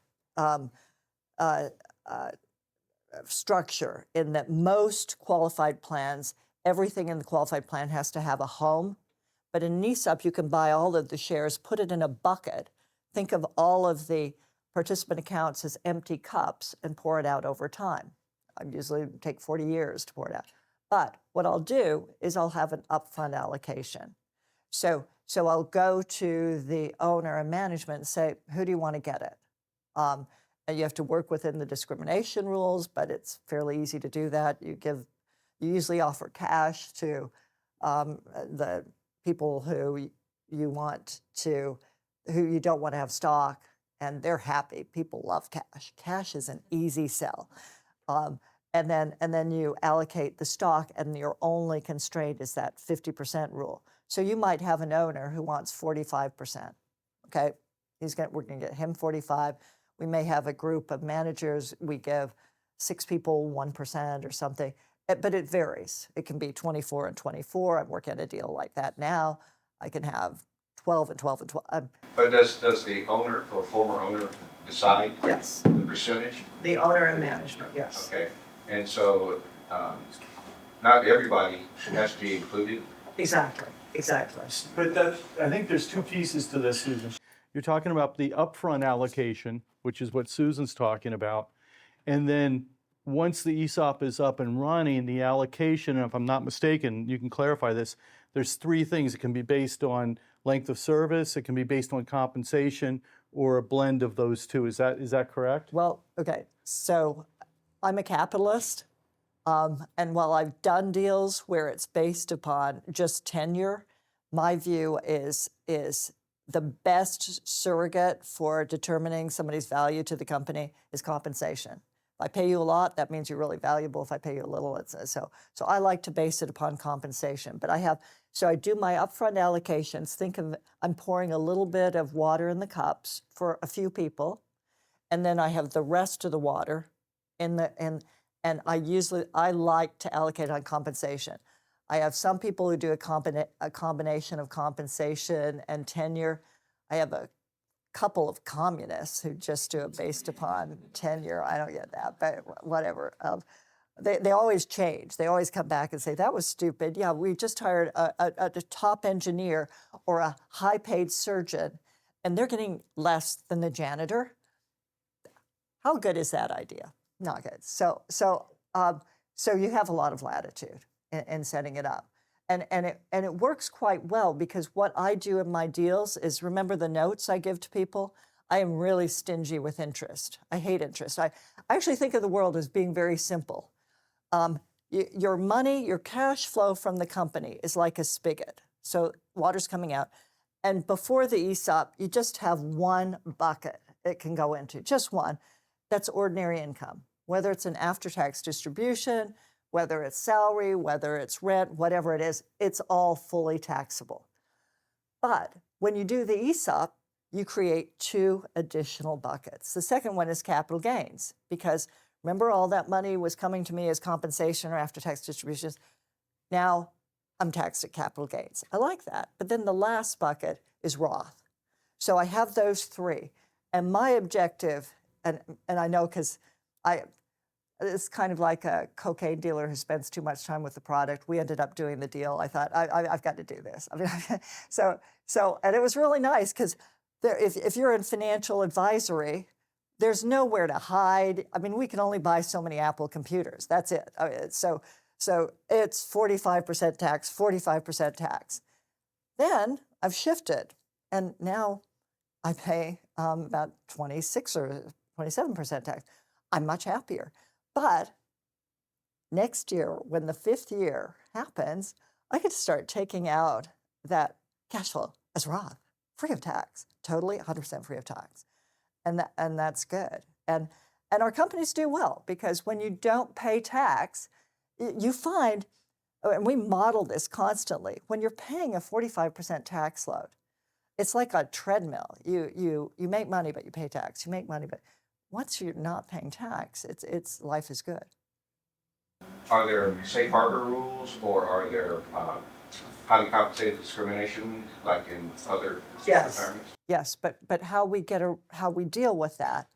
structure in that most qualified plans, everything in the qualified plan has to have a home. But in ESOP, you can buy all of the shares, put it in a bucket. Think of all of the participant accounts as empty cups and pour it out over time. I usually take 40 years to pour it out. But what I'll do is I'll have an upfront allocation. So I'll go to the owner and management and say, who do you want to get it? And you have to work within the discrimination rules, but it's fairly easy to do that. You usually offer cash to the people who you don't want to have stock, and they're happy. People love cash. Cash is an easy sell. And then you allocate the stock, and your only constraint is that 50% rule. So you might have an owner who wants 45%. Okay, we're going to get him 45. We may have a group of managers. We give 6 people 1% or something, but it varies. It can be 24 and 24. I'm working on a deal like that now. I can have 12 and 12 and 12. But does the owner or former owner decide Yes. the percentage? The owner and management, yes. Okay, and so not everybody has to be included. Exactly. But I think there's two pieces to this, Susan. You're talking about the upfront allocation, which is what Susan's talking about. And then once the ESOP is up and running, the allocation, and if I'm not mistaken, you can clarify this, there's 3 things. It can be based on length of service, it can be based on compensation, or a blend of those two. Is that correct? Well, okay, so I'm a capitalist, and while I've done deals where it's based upon just tenure, my view is the best surrogate for determining somebody's value to the company is compensation. If I pay you a lot, that means you're really valuable. If I pay you a little, it's so I like to base it upon compensation. But I do my upfront allocations. Think of I'm pouring a little bit of water in the cups for a few people, and then I have the rest of the water in the and I like to allocate on compensation. I have some people who do a combination of compensation and tenure. I have a couple of communists who just do it based upon tenure. I don't get that, but whatever. They always change. They always come back and say, that was stupid. Yeah, we just hired a top engineer or a high-paid surgeon, and they're getting less than the janitor. How good is that idea? Not good. So you have a lot of latitude in setting it up. And it works quite well because what I do in my deals is, remember the notes I give to people? I am really stingy with interest. I hate interest. I actually think of the world as being very simple. Your money, your cash flow from the company is like a spigot. So water's coming out. And before the ESOP, you just have one bucket it can go into, just one. That's ordinary income, whether it's an after-tax distribution, whether it's salary, whether it's rent, whatever it is, it's all fully taxable. But when you do the ESOP, you create two additional buckets. The second one is capital gains, because remember all that money was coming to me as compensation or after-tax distributions. Now I'm taxed at capital gains. I like that. But then the last bucket is Roth. So I have those three. And my objective, and I know because it's kind of like a cocaine dealer who spends too much time with the product. We ended up doing the deal. I thought, I've got to do this. I mean, and it was really nice because if you're in financial advisory, there's nowhere to hide. I mean, we can only buy so many Apple computers. That's it. I mean, so it's 45% tax, 45% tax. Then I've shifted, and now I pay about 26 or 27% tax. I'm much happier. But next year, when the 5th year happens, I get to start taking out that cash flow as Roth, free of tax, totally 100% free of tax. And that's good. And our companies do well, because when you don't pay tax, you find, and we model this constantly, when you're paying a 45% tax load, it's like a treadmill. You make money, but you pay tax. You make money, but once you're not paying tax, it's life is good. Are there safe harbor rules, or are there highly compensated discrimination like in other environments? Yes, but how we deal with that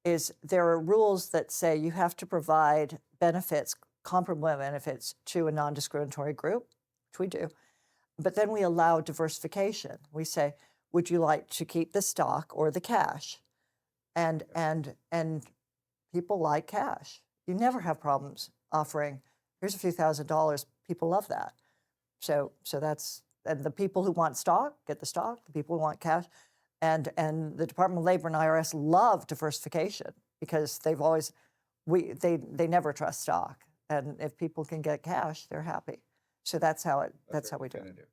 is there are rules that say you have to provide benefits, comparable benefits, to a non-discriminatory group, which we do. But then we allow diversification. We say, would you like to keep the stock or the cash? And people like cash. You never have problems offering, here's a few $1,000s. People love that. So that's, and the people who want stock get the stock. The people who want cash, and the Department of Labor and IRS love diversification because they've always, they never trust stock. And if people can get cash, they're happy. So that's how we do it.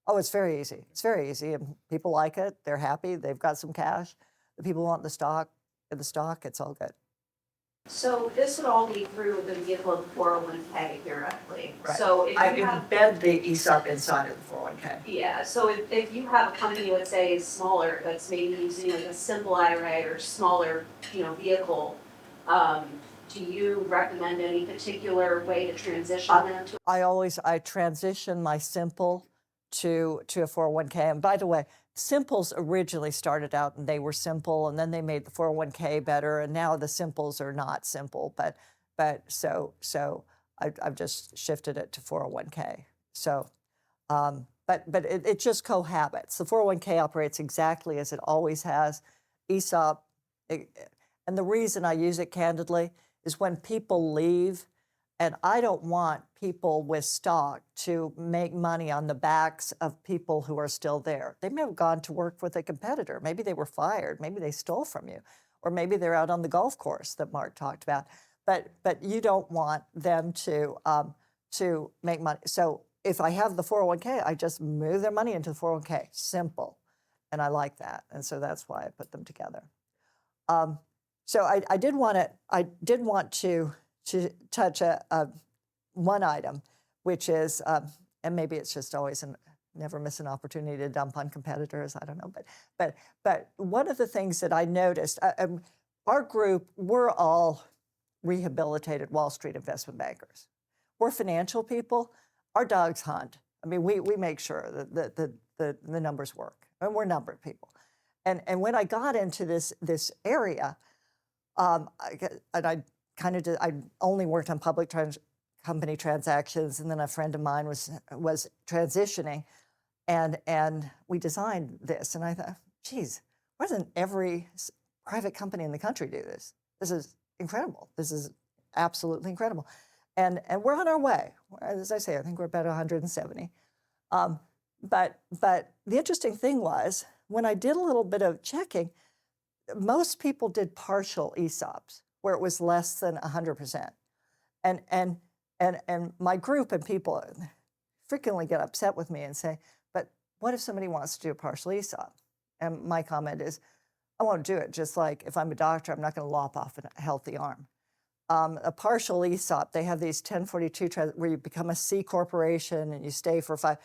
Oh, it's very easy. It's very easy, and people like it. They're happy. They've got some cash. The people want the stock. It's all good. So this would all be through the vehicle of 401k theoretically. Right. So if I you have, embed the ESOP inside of the 401k. yeah, so if you have a company, let's say, is smaller, that's maybe using like a simple IRA or smaller, vehicle, do you recommend any particular way to transition them to? I transition my simple to a 401k. And by the way, simples originally started out and they were simple, and then they made the 401k better, and now the simples are not simple. But so I've just shifted it to 401k. So, but it just cohabits. The 401k operates exactly as it always has. ESOP, and the reason I use it candidly is when people leave, and I don't want people with stock to make money on the backs of people who are still there. They may have gone to work with a competitor. Maybe they were fired. Maybe they stole from you. Or maybe they're out on the golf course that Mark talked about. But you don't want them to make money. So if I have the 401k, I just move their money into the 401k. Simple. And I like that. And so that's why I put them together. So I did want to touch one item, which is, and maybe it's just always never miss an opportunity to dump on competitors. I don't know, but one of the things that I noticed, our group, we're all rehabilitated Wall Street investment bankers. We're financial people. Our dogs hunt. I mean, we make sure that the numbers work, and we're numbered people. And when I got into this area, I only worked on public company transactions, and then a friend of mine was transitioning, and we designed this, and I thought, geez, why doesn't every private company in the country do this? This is incredible. This is absolutely incredible, and we're on our way. As I say, I think we're about 170. But the interesting thing was, when I did a little bit of checking, most people did partial ESOPs where it was less than 100%. And my group and people frequently get upset with me and say, but what if somebody wants to do a partial ESOP? And my comment is, I won't do it. Just like if I'm a doctor, I'm not going to lop off a healthy arm. A partial ESOP, they have these 1042 where you become a C corporation and you stay for 5.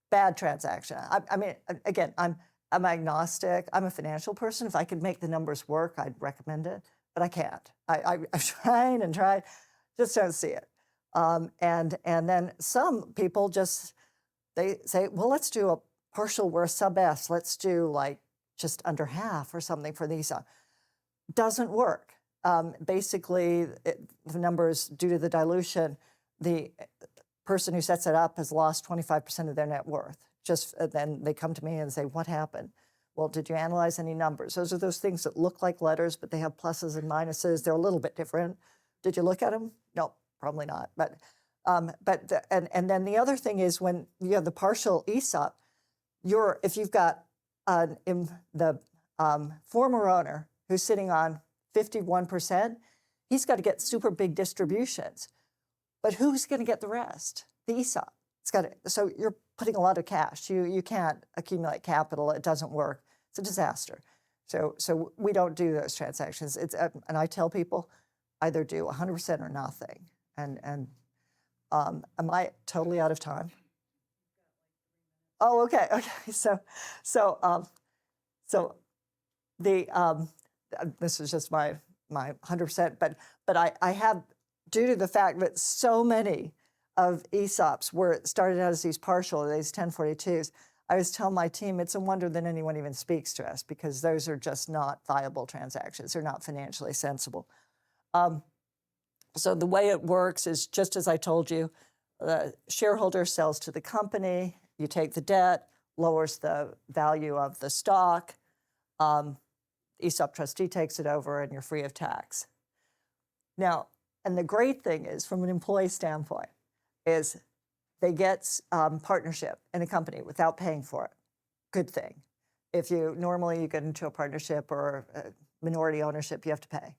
Bad transaction. I mean, again, I'm agnostic. I'm a financial person. If I could make the numbers work, I'd recommend it, but I can't. I've tried and tried, just don't see it. And then some people they say, well, let's do a partial, we're a sub S. Let's do like just under half or something for the ESOP. Doesn't work. Basically, the numbers, due to the dilution, the person who sets it up has lost 25% of their net worth. Just then they come to me and say, what happened? Well, did you analyze any numbers? Those are those things that look like letters, but they have pluses and minuses. They're a little bit different. Did you look at them? No, probably not. But then the other thing is, when you have the partial ESOP, if you've got the former owner who's sitting on 51%, he's got to get super big distributions. But who's going to get the rest? The ESOP. So you're putting a lot of cash. You can't accumulate capital. It doesn't work. It's a disaster. So we don't do those transactions. And I tell people, either do 100% or nothing. And am I totally out of time? Oh, okay. So this is just my 100%. But I have, due to the fact that so many of ESOPs started out as these 1042s, I always tell my team, it's a wonder that anyone even speaks to us, because those are just not viable transactions. They're not financially sensible. So the way it works is just as I told you. The shareholder sells to the company, you take the debt, lowers the value of the stock, ESOP trustee takes it over, and you're free of tax. Now, and the great thing is, from an employee standpoint, is they get partnership in a company without paying for it. Good thing. If normally you get into a partnership or minority ownership, you have to pay.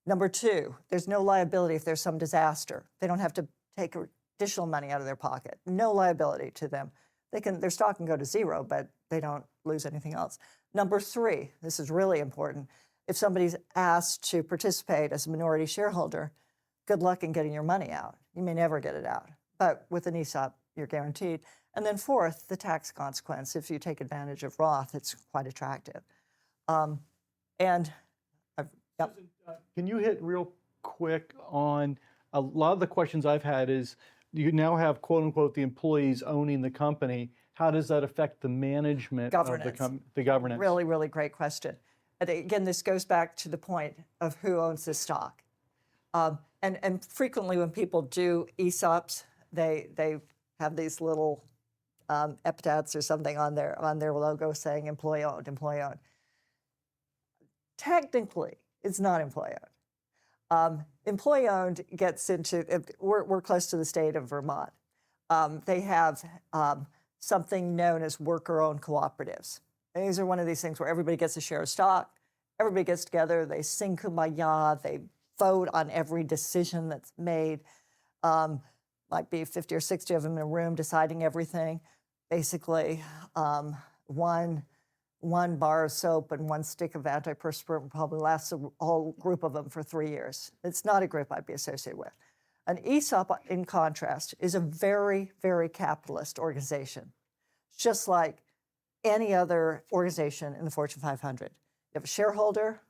Number two, there's no liability if there's some disaster. They don't have to take additional money out of their pocket. No liability to them. Their stock can go to zero, but they don't lose anything else. Number three, this is really important. If somebody's asked to participate as a minority shareholder, good luck in getting your money out. You may never get it out. But with an ESOP, you're guaranteed. And then fourth, the tax consequence. If you take advantage of Roth, it's quite attractive. Yep. Susan, can you hit real quick on a lot of the questions I've had is, you now have, quote unquote, the employees owning the company. How does that affect the management of the governance? Really, really great question. And again, this goes back to the point of who owns the stock. And frequently when people do ESOPs, they have these little epitaphs or something on their logo saying employee owned, employee owned. Technically, it's not employee owned. Employee owned gets into, we're close to the state of Vermont. They have something known as worker owned cooperatives. And these are one of these things where everybody gets a share of stock, everybody gets together, they sing Kumbaya, they vote on every decision that's made. might be 50 or 60 of them in a room deciding everything. Basically, one bar of soap and one stick of antiperspirant probably lasts a whole group of them for 3 years. It's not a group I'd be associated with. An ESOP, in contrast, is a very, very capitalist organization, just like any other organization in the Fortune 500. You have a shareholder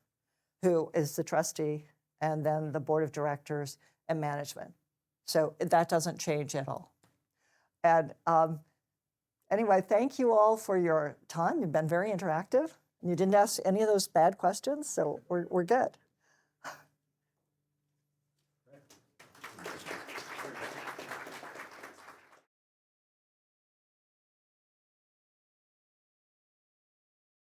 who is the trustee, and then the board of directors and management. So that doesn't change at all. And anyway, thank you all for your time. You've been very interactive. You didn't ask any of those bad questions, so we're good.